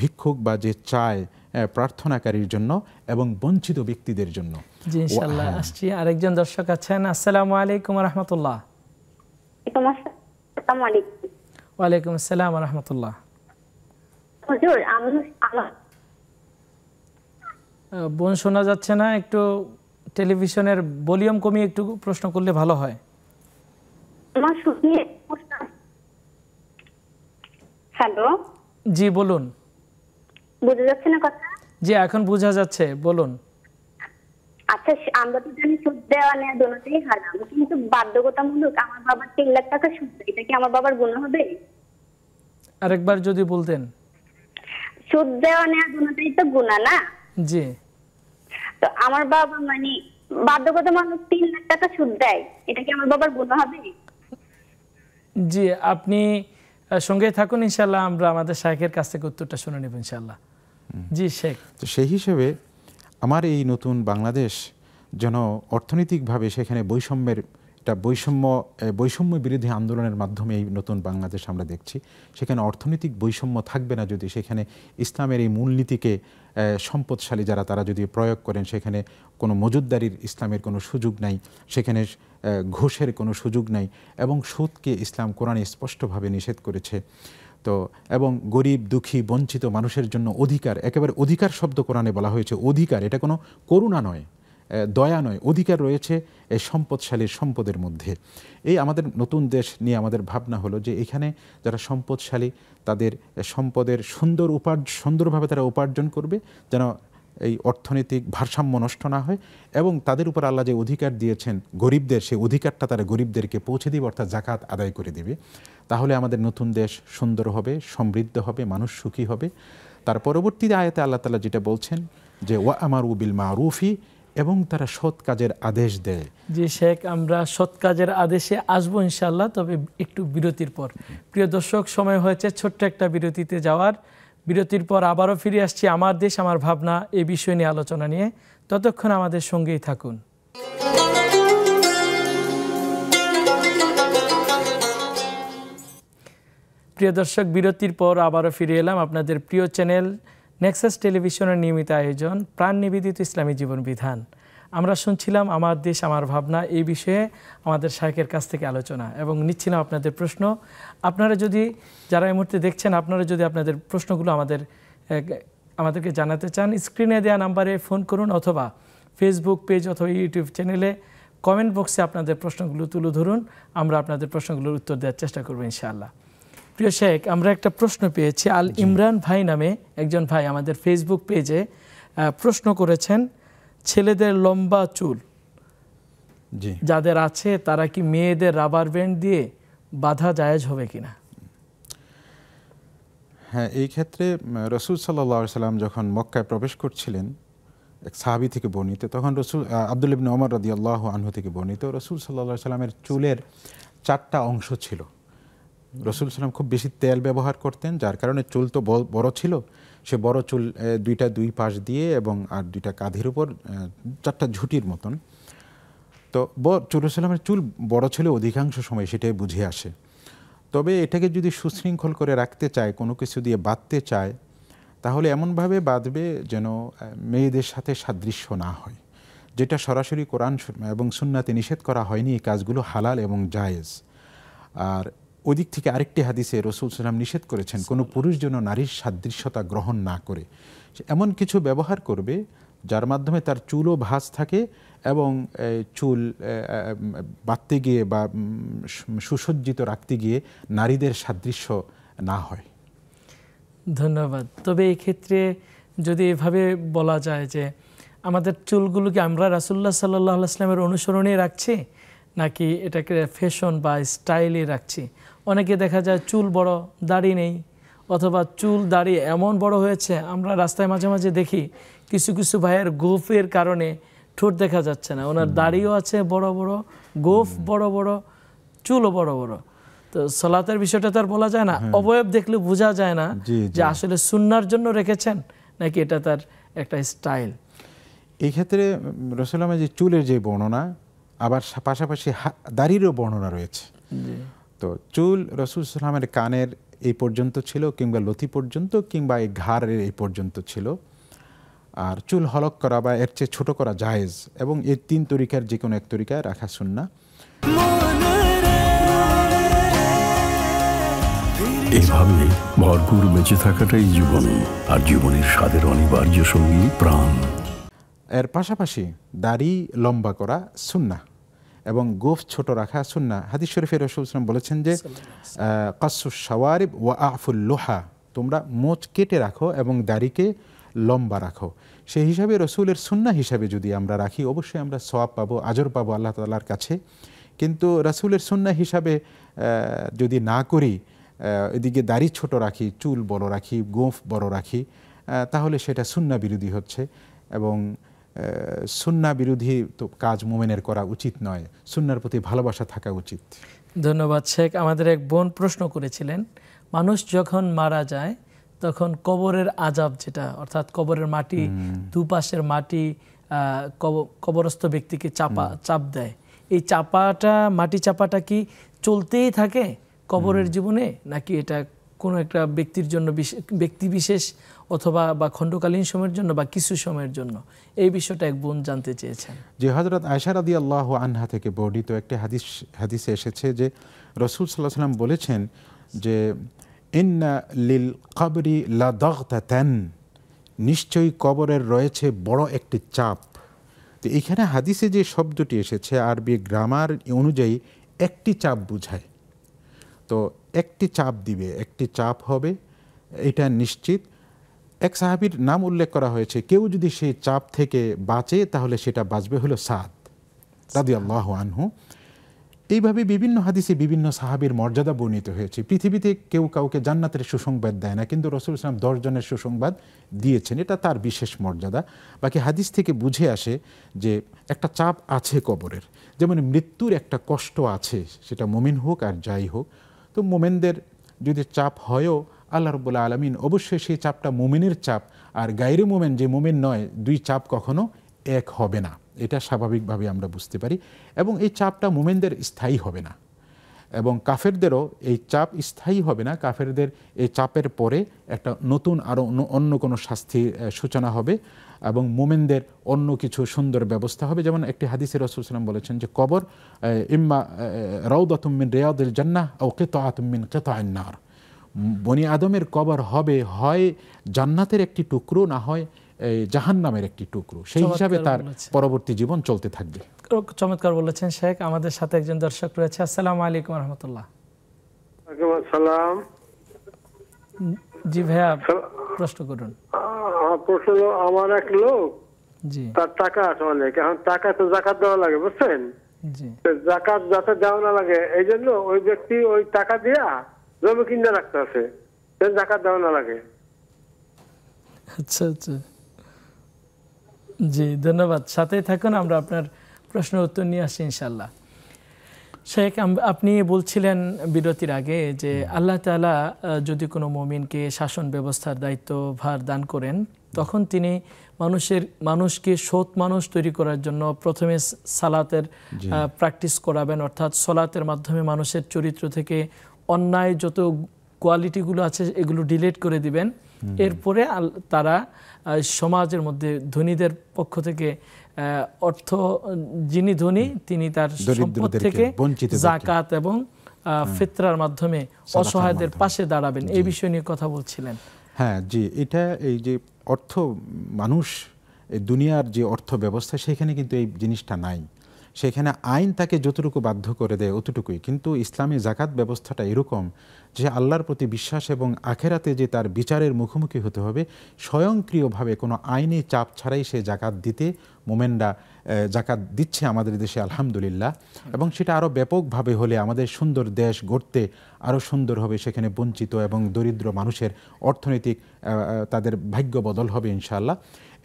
ভিক্ষুক বা যে চায় প্রার্থনাকারীর জন্য এবং বঞ্চিত ব্যক্তিদের জন্য। জি, ইনশাআল্লাহ আসছি। আরেকজন দর্শক আছেন। আসসালামু আলাইকুম ওয়া রাহমাতুল্লাহ। ওয়া আলাইকুম আসসালাম ওয়া রাহমাতুল্লাহ। হুজুর, বোন শোনা যাচ্ছে না, একটু টেলিভিশনের ভলিউম কমিয়ে একটু প্রশ্ন করলে ভালো হয়। হ্যালো, জি বলুন। বুঝা যাচ্ছে না কথা? জি, এখন বোঝা যাচ্ছে, বলুন। আচ্ছা, আমরা তো জানি সুদ দেওয়া নেওয়া দুটোই হারাম, কিন্তু বাধ্যগতামূলক আমার বাবার 3 লাখ টাকা সুদ দেয়, এটা কি আমার বাবার গুনাহ হবে? আরেকবার যদি বলতেন। সুদ দেওয়া নেওয়া দুটোই তো গুনাহ না? জি। তো আমার বাবা মানে বাধ্যগতামূলক 3 লাখ টাকা সুদ দেয়, এটা কি আমার বাবার গুনাহ হবে? জি, আপনি সঙ্গে থাকুন, ইনশাআল্লাহ আমরা আমাদের শাইখের কাছ থেকে উত্তরটা শুনে নেব ইনশাআল্লাহ। জি শেখ। তো সেই হিসেবে আমার এই নতুন বাংলাদেশ যেন অর্থনৈতিকভাবে সেখানে বৈষম্য বিরোধী আন্দোলনের মাধ্যমে এই নতুন বাংলাদেশ আমরা দেখছি, সেখানে অর্থনৈতিক বৈষম্য থাকবে না যদি সেখানে ইসলামের এই মূলনীতিকে সম্পদশালী যারা তারা যদি প্রয়োগ করেন, সেখানে কোনো মজুদদারির ইসলামের কোনো সুযোগ নাই, সেখানে ঘুষের কোনো সুযোগ নাই, এবং সুদকে ইসলাম কোরআনে স্পষ্টভাবে নিষেধ করেছে। তো এবং গরিব দুঃখী বঞ্চিত মানুষের জন্য অধিকার, একেবারে অধিকার শব্দ কোরআনে বলা হয়েছে, অধিকার, এটা কোনো করুণা নয়, দয়া নয়, অধিকার রয়েছে এই সম্পদশালীর সম্পদের মধ্যে। এই আমাদের নতুন দেশ নিয়ে আমাদের ভাবনা হলো যে এখানে যারা সম্পদশালী তাদের সম্পদের সুন্দরভাবে তারা উপার্জন করবে, যেন এই অর্থনৈতিক ভারসাম্য নষ্ট না হয়, এবং তাদের উপর আল্লাহ যে অধিকার দিয়েছেন গরিবদের, সেই অধিকারটা তারা গরিবদেরকে পৌঁছে দিবে, অর্থাৎ জাকাত আদায় করে দিবে। তাহলে আমাদের নতুন দেশ সুন্দর হবে, সমৃদ্ধ হবে, মানুষ সুখী হবে। তার পরবর্তী আয়াতে আল্লাহ তাআলা যেটা বলছেন যে ওয়া আমারু বিল মারুফি, এবং তারা সৎ কাজের আদেশ দেয়। জি শেখ, আমরা সৎ কাজের আদেশে আসবো ইনশাআল্লাহ, তবে একটু বিরতির পর। প্রিয় দর্শক, সময় হয়েছে ছোট্ট একটা বিরতিতে যাওয়ার। বিরতির পর আবারও ফিরে আসছি আমার দেশ আমার ভাবনা এই বিষয় নিয়ে আলোচনা নিয়ে। ততক্ষণ আমাদের সঙ্গেই থাকুন। প্রিয় দর্শক, বিরতির পর আবারও ফিরে এলাম আপনাদের প্রিয় চ্যানেল নেক্সাস টেলিভিশনের নিয়মিত আয়োজন প্রাণ নিবেদিত ইসলামী জীবন বিধান। আমরা শুনছিলাম আমার দেশ আমার ভাবনা এই বিষয়ে আমাদের শায়েখের কাছ থেকে আলোচনা এবং নিচ্ছিলাম আপনাদের প্রশ্ন। আপনারা যদি যারা এই মুহূর্তে দেখছেন আপনারা যদি আপনাদের প্রশ্নগুলো আমাদেরকে জানাতে চান স্ক্রিনে দেওয়া নাম্বারে ফোন করুন অথবা ফেসবুক পেজ অথবা ইউটিউব চ্যানেলে কমেন্ট বক্সে আপনাদের প্রশ্নগুলো তুলে ধরুন, আমরা আপনাদের প্রশ্নগুলোর উত্তর দেওয়ার চেষ্টা করব ইনশাআল্লাহ। প্রিয় শেখ, আমরা একটা প্রশ্ন পেয়েছি। আল ইমরান ভাই নামে একজন ভাই আমাদের ফেসবুক পেজে প্রশ্ন করেছেন, ছেলেদের লম্বা চুল যাদের আছে তারা কি মেয়েদের রাবার ব্যান্ড দিয়ে বাঁধা জায়েজ হবে কিনা? হ্যাঁ, এই ক্ষেত্রে রসুল সাল্লাল্লাহু আলাইহি সাল্লাম যখন মক্কায় প্রবেশ করছিলেন, এক সাহাবী থেকে বর্ণিত, তখন রসুল আব্দুল্লাহ ইবনে ওমর রাদিয়াল্লাহু আনহু থেকে বর্ণিত, রসুল সাল্লাল্লাহু আলাইহি সাল্লামের চুলের 4টা অংশ ছিল। রসুল সাল্লাম খুব বেশি তেল ব্যবহার করতেন, যার কারণে চুল তো বড় ছিল। সে বড় চুল দুইটা দুই পাশ দিয়ে এবং আর দুইটা কাঁধের উপর 4টা ঝুঁটির মতন। তো রসুল সাল্লামের চুল বড় ছিল অধিকাংশ সময়, সেটাই বুঝে আসে। তবে এটাকে যদি সুশৃঙ্খল করে রাখতে চায়, কোনো কিছু দিয়ে বাঁধতে চায়, তাহলে এমনভাবে বাঁধবে যেন মেয়েদের সাথে সাদৃশ্য না হয়। যেটা সরাসরি কোরআন এবং সুন্নাতে নিষেধ করা হয়নি, এই কাজগুলো হালাল এবং জায়েজ। আর ওদিক থেকে আরেকটি হাদিসে রসুল সাল্লাম নিষেধ করেছেন কোনো পুরুষ যেন নারীর সাদৃশ্যতা গ্রহণ না করে, এমন কিছু ব্যবহার করবে যার মাধ্যমে তার চুলও ভাঁজ থাকে এবং চুল বাঁধতে গিয়ে বা সুসজ্জিত রাখতে গিয়ে নারীদের সাদৃশ্য না হয়। ধন্যবাদ। তবে এই ক্ষেত্রে যদি এভাবে বলা যায় যে আমাদের চুলগুলোকে আমরা রাসূলুল্লাহ সাল্লাল্লাহু আলাইহি ওয়াসাল্লামের অনুসরণে রাখছি নাকি এটাকে ফ্যাশন বা স্টাইলে রাখছি? অনেকে দেখা যায় চুল বড়, দাড়ি নেই, অথবা চুল দাড়ি এমন বড় হয়েছে, আমরা রাস্তায় মাঝে মাঝে দেখি কিছু কিছু ভাইয়ের গোফের কারণে ঠোঁট দেখা যাচ্ছে না, ওনার দাড়িও আছে বড় বড়, গোফ বড় বড়, চুলও বড় বড়। তো সালাতের বিষয়টা তো আর বলা যায় না, অবয়ব দেখলে বোঝা যায় না যে আসলে সুন্নাহর জন্য রেখেছেন নাকি এটা তার একটা স্টাইল। এই ক্ষেত্রে রাসূলুল্লাহ যে চুলের যে বর্ণনা, আবার পাশাপাশি দাড়িরও বর্ণনা রয়েছে। তো চুল রাসূল সাল্লাল্লাহু আলাইহি ওয়াসাল্লামের কানের এই পর্যন্ত ছিল, কিংবা লতি পর্যন্ত, কিংবা এই ঘাড়ের এই পর্যন্ত ছিল। আর চুল হলক করা বা এর চেয়ে ছোট করা জায়েজ, এবং এই 3 তরিকার যে কোনো এক তরিকায় রাখা সুন্নাহ। এভাবে ভরপুর বেঁচে থাকাটাই জীবন, আর জীবনের স্বাদের অনিবার্য সঙ্গী প্রাণ। এর পাশাপাশি দাড়ি লম্বা করা সুন্নাহ এবং গোফ ছোট রাখা সুন্নাহ। হাদিস শরীফে রাসূল সাল্লাল্লাহু আলাইহি ওয়াসাল্লাম বলেছেন যে কাসসুশ শাওয়ারিব ওয়া আফুল লুহা, তোমরা মোচ কেটে রাখো এবং দাড়িকে লম্বা রাখো। সেই হিসাবে রসুলের সুন্নাহ হিসাবে যদি আমরা রাখি, অবশ্যই আমরা সওয়াব পাবো, আজর পাবো আল্লাহ তাআলার কাছে। কিন্তু রসুলের সুন্নাহ হিসাবে যদি না করি, এদিকে দাড়ি ছোট রাখি, চুল বড় রাখি, গোঁফ বড় রাখি, তাহলে সেটা সুন্নাহ বিরোধী হচ্ছে, এবং সুন্নাহ বিরোধী তো কাজ মুমিনের করা উচিত নয়। সুন্নাহর প্রতি ভালোবাসা থাকা উচিত। ধন্যবাদ শেখ। আমাদের এক বোন প্রশ্ন করেছিলেন, মানুষ যখন মারা যায় তখন কবরের আযাব, যেটা অর্থাৎ কবরের মাটি, দুপাশের মাটি কবরস্থ ব্যক্তিকে চাপ দেয়, এই মাটি চাপাটা কি চলতেই থাকে কবরের জীবনে, নাকি এটা কোনো একটা ব্যক্তির জন্য, ব্যক্তি বিশেষ অথবা বা খণ্ডকালীন সময়ের জন্য বা কিছু সময়ের জন্য? এই বিষয়টা এক বোন জানতে চেয়েছেন। যে হযরত আয়েশা রাদিয়াল্লাহু আনহা থেকে বর্ণিত একটি হাদিসে এসেছে যে রাসূল সাল্লাল্লাহু আলাইহি ওয়াসাল্লাম বলেছেন যে ইন্না লিল কবরি লাদাগতাতান, নিশ্চয়ই কবরের রয়েছে বড় একটি চাপ। তো এখানে হাদিসে যে শব্দটি এসেছে আরবি গ্রামার অনুযায়ী একটি চাপ বোঝায়। তো একটি চাপ দিবে, একটি চাপ হবে, এটা নিশ্চিত। এক সাহাবীর নাম উল্লেখ করা হয়েছে, কেউ যদি সেই চাপ থেকে বাঁচে তাহলে সেটা বাঁচবে হলো সাদ রাদিয়াল্লাহু আনহু। এইভাবে বিভিন্ন হাদিসে বিভিন্ন সাহাবীর মর্যাদা বর্ণিত হয়েছে। পৃথিবীতে কেউ কাউকে জান্নাতের সুসংবাদ দেয় না, কিন্তু রাসূল সাল্লাল্লাহু আলাইহি ওয়াসাল্লাম 10 জনের সুসংবাদ দিয়েছেন, এটা তার বিশেষ মর্যাদা। বাকি হাদিস থেকে বুঝে আসে যে একটা চাপ আছে কবরের, যেমন মৃত্যুর একটা কষ্ট আছে, সেটা মুমিন হোক আর যাই হোক। তো মুমিনদের যদি চাপ হয়ও, আল্লাহ রাব্বুল আলামিন অবশ্যই সেই চাপটা মুমিনের চাপ, আর গায়রে মুমিন যে মুমিন নয়, দুই চাপ কখনো এক হবে না, এটা স্বাভাবিকভাবে আমরা বুঝতে পারি। এবং এই চাপটা মুমিনদের স্থায়ী হবে না, এবং কাফেরদেরও এই চাপ স্থায়ী হবে না, কাফেরদের এই চাপের পরে একটা নতুন আরও অন্য কোনো শাস্তির সূচনা হবে এবং মোমেনদের অন্য কিছু সুন্দর ব্যবস্থা হবে। যেমন একটি হাদিসে রাসূল সাল্লাল্লাহু আলাইহি ওয়াসাল্লাম বলেছেন যে কবর ইম্মা রাউদাতুম মিন রিয়াদিল জান্নাহ আও কিতাআতুম মিন কিতাআন নার, বনি আদমের কবর হবে হয় জান্নাতের একটি টুকরো, না হয় জাহান্নামের একটি টুকরো। সেই হিসাবে তার পরবর্তী জীবন চলতে থাকবে। চমৎকার বলেছেন শেখ। আমাদের সাথে একজন দর্শক রয়েছে। আসসালামু আলাইকুম ওয়া রাহমাতুল্লাহ। ওয়ালাইকুম আসসালাম। জি ভাইয়া, প্রশ্ন করুন। প্রশ্ন হলো, আমার এক লোক, জি, তার টাকা আছে অনেক, এখন টাকা তো যাকাত দেওয়া লাগে, বুঝছেন? জি, যাকাত যাতে দেওয়া না লাগে এই জন্য ওই ব্যক্তি ওই টাকা দিয়া জমি কিনে রাখতে আছে, যাকাত দেওয়া না লাগে। আচ্ছা আচ্ছা, জি ধন্যবাদ। সাথেই থাকুন, আমরা আপনার প্রশ্নের উত্তর নিয়ে আসি ইনশাল্লাহ। শেখ, আপনি বলছিলেন বিরতির আগে যে আল্লাহ তাআলা যদি কোনো মুমিনকে শাসন ব্যবস্থার দায়িত্বভার দান করেন, তখন তিনি মানুষকে সৎ মানুষ তৈরি করার জন্য প্রথমে সালাতের প্র্যাকটিস করাবেন, অর্থাৎ সালাতের মাধ্যমে মানুষের চরিত্র থেকে অন্যায় যত কোয়ালিটিগুলো আছে এগুলো ডিলিট করে দিবেন। এরপরে তারা সমাজের মধ্যে ধনীদের পক্ষ থেকে অর্থ, যিনি ধনী তিনি তার সম্পদ থেকে যাকাত এবং ফিতরার মাধ্যমে অসহায়দের পাশে দাঁড়াবেন। এই বিষয় নিয়ে কথা বলছিলেন। হ্যাঁ জি, এটা এই যে অর্থ, মানুষ এই দুনিয়ার যে অর্থ ব্যবস্থা সেখানে কিন্তু এই জিনিসটা নাই, সেখানে আইন তাকে যতটুকু বাধ্য করে দেয় অতটুকুই। কিন্তু ইসলামী জাকাত ব্যবস্থাটা এরকম যে আল্লাহর প্রতি বিশ্বাস এবং আখেরাতে যে তার বিচারের মুখোমুখি হতে হবে, স্বয়ংক্রিয়ভাবে কোনো আইনি চাপ ছাড়াই সে জাকাত দিতে মোমেনরা জাকাত দিচ্ছে আমাদের দেশে আলহামদুলিল্লাহ। এবং সেটা আরও ব্যাপকভাবে হলে আমাদের সুন্দর দেশ গড়তে আরও সুন্দর হবে, সেখানে বঞ্চিত এবং দরিদ্র মানুষের অর্থনৈতিক তাদের ভাগ্য বদল হবে ইনশাআল্লাহ।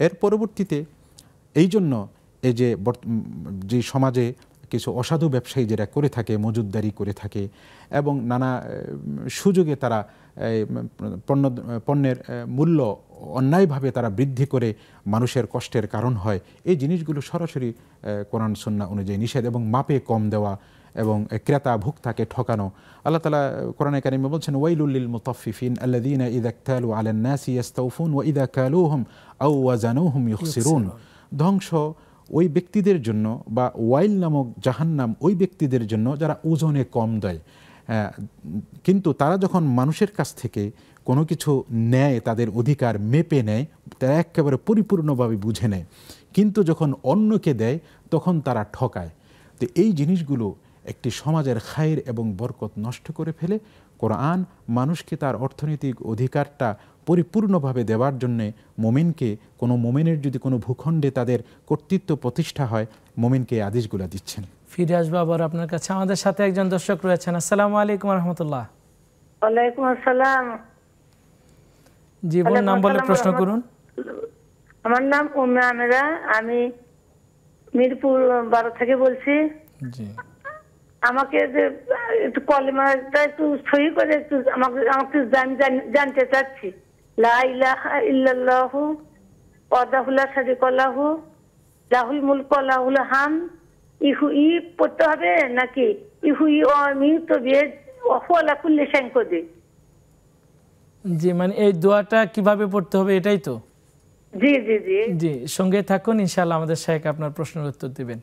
এর পরবর্তীতে এই জন্য এই যে সমাজে কিছু অসাধু ব্যবসায়ী যেটা করে থাকে, মজুদদারি করে থাকে এবং নানা সুযোগে তারা পণ্যের মূল্য অন্যায়ভাবে তারা বৃদ্ধি করে মানুষের কষ্টের কারণ হয়, এই জিনিসগুলো সরাসরি কোরআন সুন্নাহ অনুযায়ী নিষেধ এবং মাপে কম দেওয়া এবং ক্রেতা ভোক্তাকে ঠকানো। আল্লাহ তাআলা কোরআনে কারিমে বলছেন, ওয়াইলুল লিল মুতাফফিফিন আল্লাযীনা ইযা ইকতালু আলান নাসি ইস্তাওফুন ওয়া ইযা কালুহুম আও ওয়াজানুহুম ইখসিরুন। ধ্বংস ওই ব্যক্তিদের জন্য, বা ওয়াইল নামক জাহান্নাম ওই ব্যক্তিদের জন্য যারা ওজনে কম দেয়, কিন্তু তারা যখন মানুষের কাছ থেকে কোনো কিছু নেয়, তাদের অধিকার মেপে নেয়, তারা একেবারে পরিপূর্ণভাবে বুঝে নেয়, কিন্তু যখন অন্যকে দেয় তখন তারা ঠকায়। তো এই জিনিসগুলো একটি সমাজের খায়ের এবং বরকত নষ্ট করে ফেলে। কোরআন মানুষকে তার অর্থনৈতিক অধিকারটা পরিপূর্ণভাবে দেওয়ার জন্যে মোমেনকে, কোনো মোমেনের যদি কোনো ভূখণ্ডে তাদের কর্তৃত্ব প্রতিষ্ঠা হয়, মোমেনকে এই আদেশগুলো দিচ্ছেন। ফিরে আসবো আবার আপনার কাছে। আমাদের সাথে একজন দর্শক রয়েছেন। আসসালামু আলাইকুম ওয়া রাহমাতুল্লাহ। ওয়ালাইকুম আসসালাম। জীবন নাম বলে প্রশ্ন করুন। আমার নাম উম্মে আমেরা, আমি মিরপুর 12 থেকে বলছি। জি, আমাকে যে একটু কলেমাটা একটু সহি করে একটু আমাকে জানতে চাচ্ছি। লা ইলাহা ইল্লাল্লাহু ওয়াহদাহু লা শারীকা লাহু লাহুল মুলকু ওয়া লাহুল হামদ, ই পড়তে হবে নাকি ইহুই ও আমিতু বিহি ওয়া হুয়া আলা কুল্লি শাইইন কাদির? জি, মানে এই দোয়াটা কিভাবে পড়তে হবে এটাই তো? জি জি জি জি, সঙ্গে থাকুন, ইনশাআল্লাহ আমাদের শেখ আপনার প্রশ্নের উত্তর দিবেন।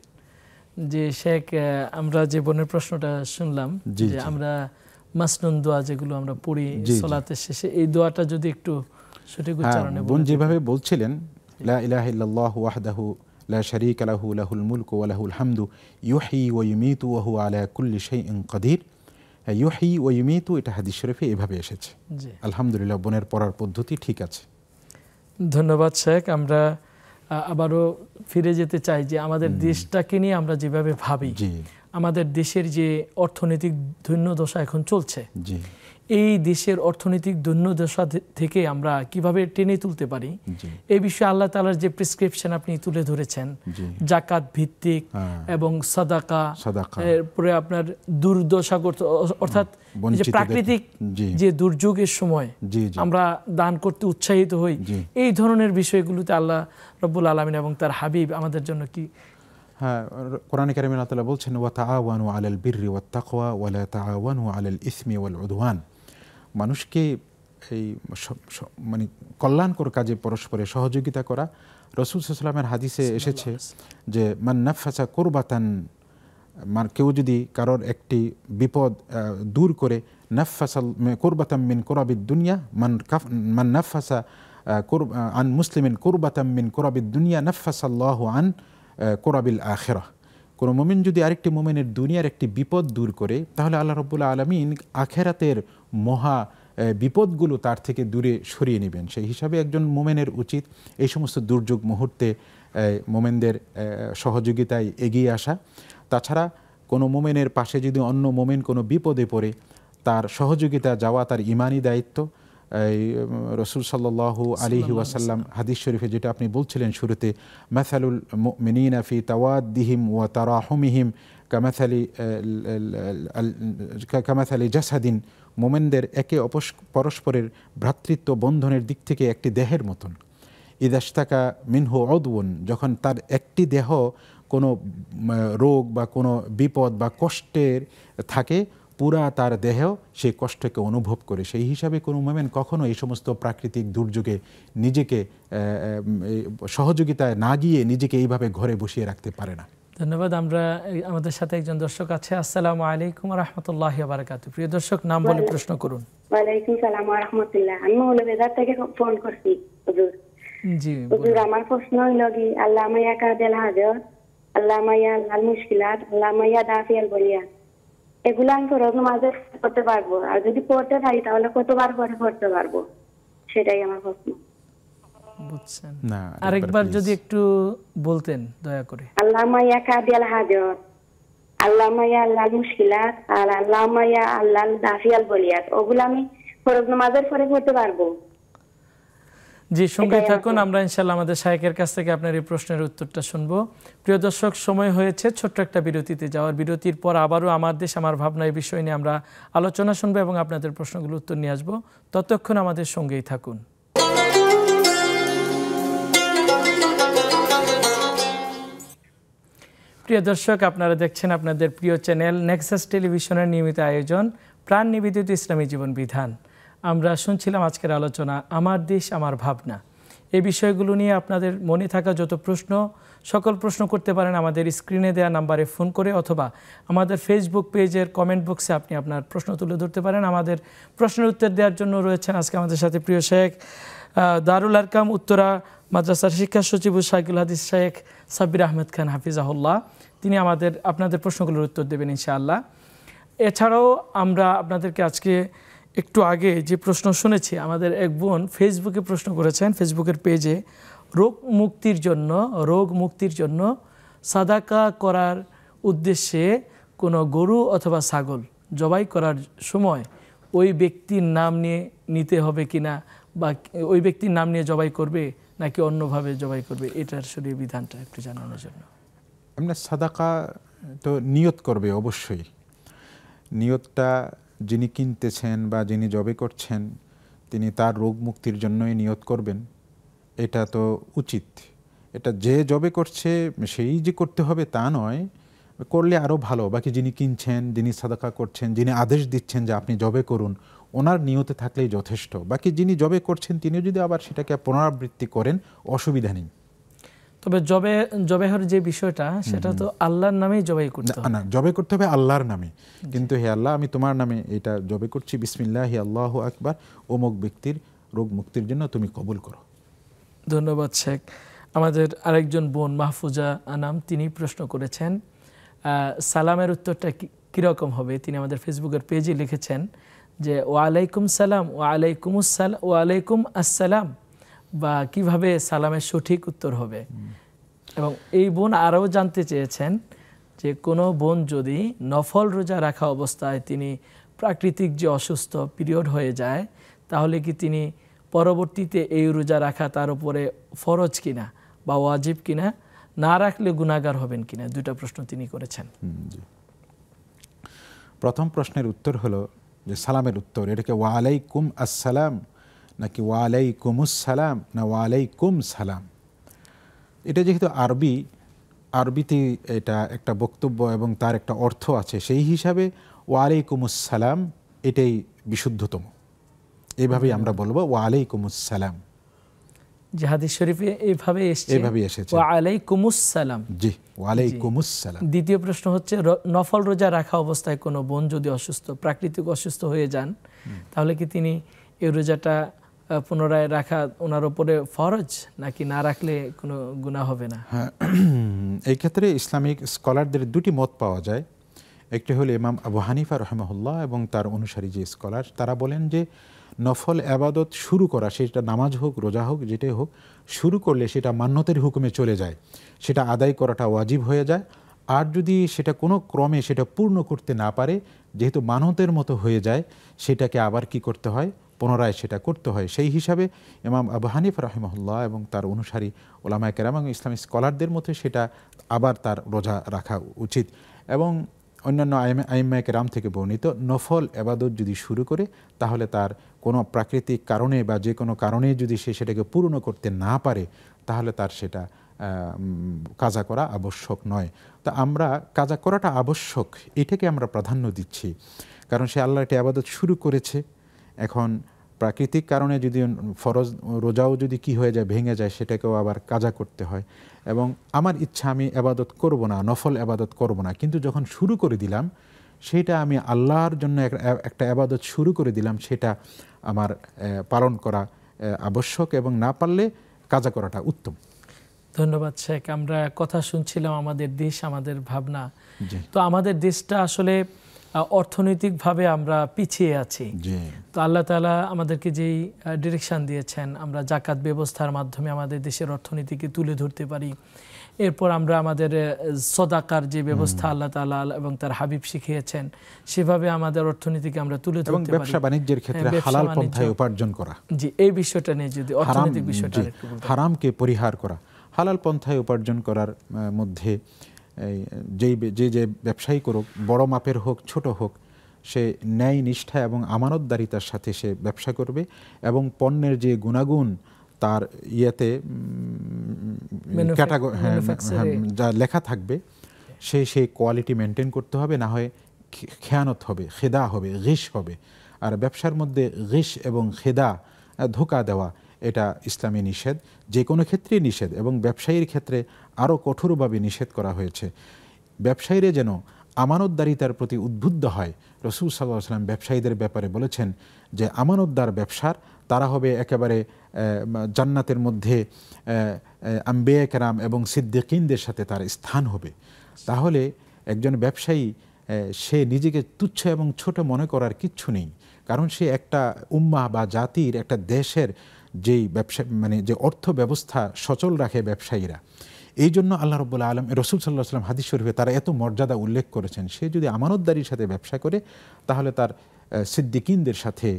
যে শেখ, আমরা যে বোনের প্রশ্নটা শুনলাম, যে আমরা মাসনুন দোয়া যেগুলো আমরা পড়ি সালাতের শেষে, এই দোয়াটা যদি একটু সঠিক উচ্চারণে বোন যেভাবে বলছিলেন, লা ইলাহা ইল্লাল্লাহু ওয়াহদাহু লা শারীকা লাহু লাহুল মুলকু ওয়া লাহুল হামদু ইউহয়ি ওয়া ইউমীতু ওয়া হুয়া আলা কুল্লি শাইইন কাদির। ইউহয়ি ওয়া ইউমীতু এটা হাদিস শরীফে এভাবে এসেছে। আলহামদুলিল্লাহ, বোনের পড়ার পদ্ধতি ঠিক আছে। ধন্যবাদ শেখ। আমরা আবারও ফিরে যেতে চাই যে আমাদের দেশটাকে নিয়ে আমরা যেভাবে ভাবি, আমাদের দেশের যে অর্থনৈতিক দৈন্যদশা এখন চলছে, এই দেশের অর্থনৈতিক দৈন্যদশা থেকে আমরা কিভাবে টেনে তুলতে পারি, এই বিষয়ে আল্লাহ তাআলার যে প্রেসক্রিপশন আপনি তুলে ধরেছেন, জাকাত ভিত্তিক এবং সাদাকা, এরপরে আপনার দুর্দশাগ্রস্ত, অর্থাৎ যে প্রাকৃতিক যে দুর্যোগের সময় আমরা দান করতে উৎসাহিত হই, এই ধরনের বিষয়গুলোতে আল্লাহ রব্বুল আলামিন এবং তার হাবিব আমাদের জন্য কি হ্যাঁ, কোরআনে কারিমে আল্লাহ তাআলা বলছেন ওয়া তাআওয়ানু আলাল বিররি ওয়াত তাকওয়া ওয়া লা তাআওয়ানু আলাল ইসমি ওয়াল উদওয়ান। মানুষকে এই মানে কল্যাণকর কাজে পরস্পরের সহযোগিতা করা। রাসূল সাল্লাল্লাহু আলাইহি ওয়াসাল্লামের হাদিসে এসেছে যে মান নাফাসা কুরবাতান, কেউ যদি কারোর একটি বিপদ দূর করে, নাফাসা কুরবাতাম মিন কুরাবিদ দুনিয়া, মান নাফাসা আন মুসলিমিন কুরবাতাম মিন কুরাবিদ দুনিয়া নাফাসাল্লাহু আন কুরাবিল আখিরাহ। কোনো মুমিন যদি আরেকটি মুমিনের দুনিয়ার একটি বিপদ দূর করে, তাহলে আল্লাহ রাব্বুল আলামিন আখিরাতের মহা বিপদগুলো তার থেকে দূরে সরিয়ে নেবেন। সেই হিসাবে একজন মুমিনের উচিত এই সমস্ত দুর্যোগ মুহূর্তে মুমিনদের সহযোগিতায় এগিয়ে আসা। তাছাড়া কোনো মুমিনের পাশে যদি অন্য মুমিন কোনো বিপদে পড়ে, তার সহযোগিতা যাওয়া তার ইমানি দায়িত্ব। রাসূল সাল্লাল্লাহু আলাইহি ওয়াসাল্লাম হাদিস শরীফে যেটা আপনি বলছিলেন শুরুতে, মাসালুল মুমিনিনা ফি তাওয়াদ্দিহিম ওয়া তারাহুমিহিম কামাসালি জাসাদিন, মোমেনদের একে পরস্পরের ভ্রাতৃত্ব বন্ধনের দিক থেকে একটি দেহের মতন। ইদাশতাকা মিনহু উদউন, যখন তার একটি দেহ কোনো রোগ বা কোনো বিপদ বা কষ্টের থাকে, পুরা তার দেহ সেই কষ্টকে অনুভব করে। সেই হিসাবে কোনো মোমেন কখনো এই সমস্ত প্রাকৃতিক দুর্যোগে নিজেকে সহযোগিতায় না গিয়ে নিজেকে এইভাবে ঘরে বসিয়ে রাখতে পারে না। ধন্যবাদ। আমরা আমাদের সাথে একজন দর্শক আছে। আসসালামু আলাইকুম ওয়া রাহমাতুল্লাহি ওয়া বারাকাতুহু। প্রিয় দর্শক, নাম বলে প্রশ্ন করুন। ওয়া আলাইকুম সালাম ওয়া রাহমাতুল্লাহ। আমি মৌলভীবাজার থেকে ফোন করছি হুজুর। জি হুজুর, আমার প্রশ্ন হইল কি, আল্লাহ মাইয়া কাদেল হাজর, আল্লাহ মাইয়া আল মুশকিলাত, আল্লাহ মাইয়া দাফিয়াল বলিয়া, এগুলো আমি ফরজ নামাজে করতে পারবো? আর যদি পড়তে পারি তাহলে কতবার পরে পড়তে পারবো? সেটাই আমার প্রশ্ন। বুঝছেন? আরেকবার যদি একটু বলতেন দয়া করে। আল্লাহ মাইয়া কাদেল হাজর, আল্লাহ মাইয়া আল মুশকিলাত, আর আল্লাহ মাইয়া আল্লাহ দাফিয়াল বলিয়া, ওগুলো আমি ফরজ নামাজের পরে পড়তে পারবো? জি, সঙ্গে থাকুন। আমরা ইনশাআল্লাহ আমাদের শায়েখের কাছ থেকে আপনার এই প্রশ্নের উত্তরটা শুনবো। প্রিয় দর্শক, সময় হয়েছে ছোট্ট একটা বিরতিতে যাওয়ার। বিরতির পর আবারও আমার দেশ আমার ভাবনা এই বিষয় নিয়ে আমরা আলোচনা শুনবো এবং আপনাদের প্রশ্নগুলো উত্তর নিয়ে আসবো। ততক্ষণ আমাদের সঙ্গেই থাকুন। প্রিয় দর্শক, আপনারা দেখছেন আপনাদের প্রিয় চ্যানেল নেক্সাস টেলিভিশনের নিয়মিত আয়োজন প্রাণ নিবেদিত ইসলামী জীবন বিধান। আমরা শুনছিলাম আজকের আলোচনা আমার দেশ আমার ভাবনা। এই বিষয়গুলো নিয়ে আপনাদের মনে থাকা যত প্রশ্ন, সকল প্রশ্ন করতে পারেন আমাদের স্ক্রিনে দেওয়া নাম্বারে ফোন করে, অথবা আমাদের ফেসবুক পেজের কমেন্ট বক্সে আপনি আপনার প্রশ্ন তুলে ধরতে পারেন। আমাদের প্রশ্নের উত্তর দেওয়ার জন্য রয়েছেন আজকে আমাদের সাথে প্রিয় শেখ, দারুল আরকাম উত্তরা মাদ্রাসার শিক্ষা সচিব শাইখুল হাদিস শেখ সাব্বির আহমেদ খান হাফিজাহুল্লাহ। তিনি আপনাদের প্রশ্নগুলোর উত্তর দেবেন ইনশাআল্লাহ। এছাড়াও আমরা আপনাদেরকে আজকে একটু আগে যে প্রশ্ন শুনেছি, আমাদের এক বোন ফেসবুকে প্রশ্ন করেছেন, ফেসবুকের পেজে, রোগ মুক্তির জন্য সাদাকা করার উদ্দেশ্যে কোনো গরু অথবা ছাগল জবাই করার সময় ওই ব্যক্তির নাম নিয়ে নিতে হবে কিনা, বা ওই ব্যক্তির নাম নিয়ে জবাই করবে নাকি অন্যভাবে জবাই করবে, এটার শরীয়ত বিধানটা একটু জানানোর জন্য। এমনি সাদাকা তো নিয়ত করবে অবশ্যই। নিয়তটা যিনি কিনতেছেন বা যিনি জবে করছেন, তিনি তার রোগ মুক্তির জন্যই নিয়ত করবেন, এটা তো উচিত। এটা যে জবে করছে সেই যে করতে হবে তা নয়, করলে আরও ভালো। বাকি যিনি কিনছেন, যিনি সাদাকা করছেন, যিনি আদেশ দিচ্ছেন যে আপনি জবে করুন, ওনার নিয়তে থাকলেই যথেষ্ট। বাকি যিনি জবে করছেন তিনিও যদি আবার সেটাকে পুনরাবৃত্তি করেন, অসুবিধা নেই। তবে জবেহর যে বিষয়টা, সেটা তো আল্লাহর নামেই জবাই করতে হবে। না, জবে করতে হবে আল্লাহর নামে, কিন্তু হে আল্লাহ, আমি তোমার নামে এটা জবে করছি, বিসমিল্লাহি আল্লাহু আকবার, অমুক ব্যক্তির রোগ মুক্তির জন্য তুমি কবুল করো। ধন্যবাদ শেখ। আমাদের আরেকজন বোন মাহফুজা আনাম, তিনি প্রশ্ন করেছেন সালামের উত্তরটা কীরকম হবে। তিনি আমাদের ফেসবুকের পেজে লিখেছেন যে ওয়ালাইকুম সালাম, ওয়ালাইকুম আসসালাম, বা কিভাবে সালামের সঠিক উত্তর হবে। এবং এই বোন আরও জানতে চেয়েছেন যে কোনো বোন যদি নফল রোজা রাখা অবস্থায় তিনি প্রাকৃতিক যে অসুস্থ পিরিয়ড হয়ে যায়, তাহলে কি তিনি পরবর্তীতে এই রোজা রাখা তার উপরে ফরজ কিনা বা ওয়াজিব কিনা, না রাখলে গুনাহগার হবেন কিনা, দুটা প্রশ্ন তিনি করেছেন। প্রথম প্রশ্নের উত্তর হলো যে সালামের উত্তর, এটাকে ওয়ালাইকুম আসসালাম নাকি ওয়ালাইকুমুস সালাম না ওয়ালাইকুম সালাম। এটা যেহেতু আরবি, আরবিতে এটা একটা বক্তব্য এবং তার একটা অর্থ আছে, সেই হিসাবে ওয়ালাইকুমুসসালাম এটাই বিশুদ্ধতম, এইভাবেই আমরা বলবো ওয়ালাইকুমুসসালাম। যে হাদিস শরীফে এইভাবে এসেছে ওয়ালাইকুমুসসালাম। জি, ওয়ালাইকুমুসসালাম। দ্বিতীয় প্রশ্ন হচ্ছে, নফল রোজা রাখা অবস্থায় কোনো বোন যদি অসুস্থ, প্রাকৃতিক অসুস্থ হয়ে যান, তাহলে কি তিনি এই রোজাটা পুনরায় রাখা ওনার উপরে ফরজ, নাকি না রাখলে কোনো গুনাহ হবে না? হ্যাঁ, এই ক্ষেত্রে ইসলামিক স্কলারদের দুটি মত পাওয়া যায়। একটি হলো ইমাম আবু হানিফা রহমাহুল্লাহ এবং তার অনুসারী যে স্কলার, তারা বলেন যে নফল আবাদত শুরু করা, সেটা নামাজ হোক রোজা হোক যেটাই হোক, শুরু করলে সেটা মান্যতের হুকুমে চলে যায়, সেটা আদায় করাটা ওয়াজিব হয়ে যায়। আর যদি সেটা কোনো ক্রমে সেটা পূর্ণ করতে না পারে, যেহেতু মানতের মতো হয়ে যায়, সেটাকে আবার কি করতে হয়, পুনরায় সেটা করতে হয়। সেই হিসাবে ইমাম আবু হানিফা রাহিমাহুল্লাহ এবং তার অনুসারী ওলামায়ে কেরাম এবং ইসলামী স্কলারদের মধ্যে সেটা আবার তার রোজা রাখা উচিত। এবং অন্যান্য আইম্মায়ে কেরাম থেকে বর্ণিত, নফল এবাদত যদি শুরু করে, তাহলে তার কোনো প্রাকৃতিক কারণে বা যে কোনো কারণে যদি সে সেটাকে পূর্ণ করতে না পারে, তাহলে তার সেটা কাজা করা আবশ্যক নয়। তা আমরা কাজা করাটা আবশ্যক এটাকে আমরা প্রাধান্য দিচ্ছি, কারণ সে আল্লাহর একটা আবাদত শুরু করেছে। এখন প্রাকৃতিক কারণে যদি ফরজ রোজাও যদি কি হয়ে যায়, ভেঙে যায়, সেটাকেও আবার কাজা করতে হয়। এবং আমার ইচ্ছা আমি আবাদত করব না, নফল আবাদত করব না, কিন্তু যখন শুরু করে দিলাম, সেটা আমি আল্লাহর জন্য একটা আবাদত শুরু করে দিলাম, সেটা আমার পালন করা আবশ্যক এবং না পারলে কাজা করাটা উত্তম। ধন্যবাদ শেখ। আমরা কথা শুনছিলাম আমাদের দেশ, আমাদের ভাবনা। তো আমাদের দেশটা আসলে অর্থনৈতিকভাবে আমরা পিছিয়ে আছি। তো আল্লাহ তাআলা আমাদেরকে যেই ডিরেকশন দিয়েছেন, আমরা জাকাত ব্যবস্থার মাধ্যমে আমাদের দেশের অর্থনীতিকে তুলে ধরতে পারি। এরপর আমরা আমাদের সদাকার যে ব্যবস্থা আল্লাহ তাআলা এবং তার হাবিব শিখিয়েছেন, সেভাবে আমাদের অর্থনীতিকে আমরা তুলে ধরতে পারি। ব্যবসা বাণিজ্যের ক্ষেত্রে হালাল পন্থায় উপার্জন করা। জি, এই বিষয়টা নিয়ে যদি অর্থনৈতিক বিষয়টা একটু বলতেন। হারামকে পরিহার করা, হালাল পন্থায় উপার্জন করার মধ্যে যে ব্যবসায়ী করুক, বড় মাপের হোক ছোট হোক, সে ন্যায় নিষ্ঠা এবং আমানতদারিতার সাথে সে ব্যবসা করবে এবং পণ্যের যে গুণাগুণ তার ইয়েতে যা লেখা থাকবে, সেই কোয়ালিটি মেনটেন করতে হবে, না হয় খেয়ানত হবে, খেদা হবে, গিশ হবে। আর ব্যবসার মধ্যে গিশ এবং খেদা, ধোঁকা দেওয়া, এটা ইসলামী নিষেধ, যে কোনো ক্ষেত্রেই নিষেধ, এবং ব্যবসায়ীর ক্ষেত্রে আরও কঠোরভাবে নিষেধ করা হয়েছে। ব্যবসায়ীরা যেন আমানতদারিতার প্রতি উদ্বুদ্ধ হয়। রাসূল সাল্লাল্লাহু আলাইহি ওয়াসাল্লাম ব্যবসায়ীদের ব্যাপারে বলেছেন যে আমানতদার ব্যবসার তারা হবে একেবারে জান্নাতের মধ্যে আম্বিয়া কেরাম এবং সিদ্দিকিনদের সাথে তার স্থান হবে। তাহলে একজন ব্যবসায়ী সে নিজেকে তুচ্ছ এবং ছোট মনে করার কিচ্ছু নেই, কারণ সে একটা উম্মাহ বা জাতির, একটা দেশের যেই ব্যবসা যে অর্থ ব্যবস্থা সচল রাখে ব্যবসায়ীরা। এই জন্য আল্লাহ রাব্বুল আলামিন, রাসূল সাল্লাল্লাহু আলাইহি ওয়াসাল্লাম হাদিস শরীফে তারা এত মর্যাদা উল্লেখ করেছেন। সে যদি আমানতদারির সাথে ব্যবসা করে, তাহলে তার সিদ্দিকিনদের সাথে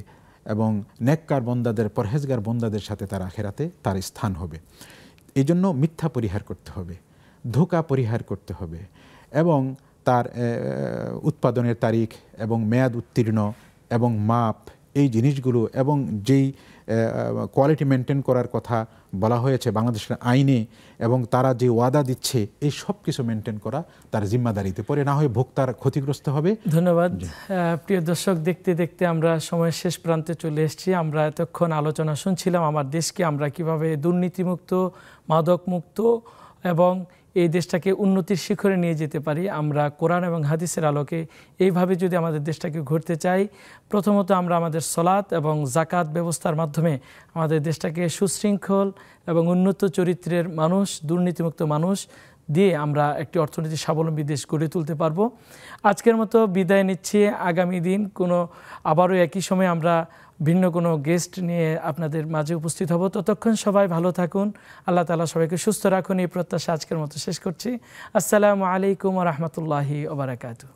এবং নেককার বন্দাদের, পরহেজগার বন্দাদের সাথে তার আখিরাতে তার স্থান হবে। এই জন্য মিথ্যা পরিহার করতে হবে, ধোঁকা পরিহার করতে হবে, এবং তার উৎপাদনের তারিখ এবং মেয়াদ উত্তীর্ণ এবং মাপ, এই জিনিসগুলো এবং যেই কোয়ালিটি মেনটেন করার কথা বলা হয়েছে বাংলাদেশের আইনে, এবং তারা যে ওয়াদা দিচ্ছে, এই সব কিছু মেনটেন করা তার জিম্মাদারিতে পড়ে, না হয় ভোক্তার ক্ষতিগ্রস্ত হবে। ধন্যবাদ। প্রিয় দর্শক, দেখতে দেখতে আমরা সময়ের শেষ প্রান্তে চলে এসেছি। আমরা এতক্ষণ আলোচনা শুনছিলাম আমার দেশকে আমরা কিভাবে দুর্নীতিমুক্ত, মাদকমুক্ত এবং এই দেশটাকে উন্নতির শিখরে নিয়ে যেতে পারি। আমরা কোরআন এবং হাদিসের আলোকে এইভাবে যদি আমাদের দেশটাকে গড়তে চাই, প্রথমত আমরা আমাদের সলাত এবং জাকাত ব্যবস্থার মাধ্যমে আমাদের দেশটাকে সুশৃঙ্খল এবং উন্নত চরিত্রের মানুষ, দুর্নীতিমুক্ত মানুষ দিয়ে আমরা একটি অর্থনীতি স্বাবলম্বী দেশ গড়ে তুলতে পারবো। আজকের মতো বিদায় নিচ্ছি। আগামী দিন আবারও একই সময় আমরা ভিন্ন কোনো গেস্ট নিয়ে আপনাদের মাঝে উপস্থিত হব। ততক্ষণ সবাই ভালো থাকুন, আল্লাহ তাআলা সবাইকে সুস্থ রাখুন, এই প্রত্যাশা আজকের মতো শেষ করছি। আসসালামু আলাইকুম ওয়া রাহমাতুল্লাহি ওয়া বারাকাতুহু।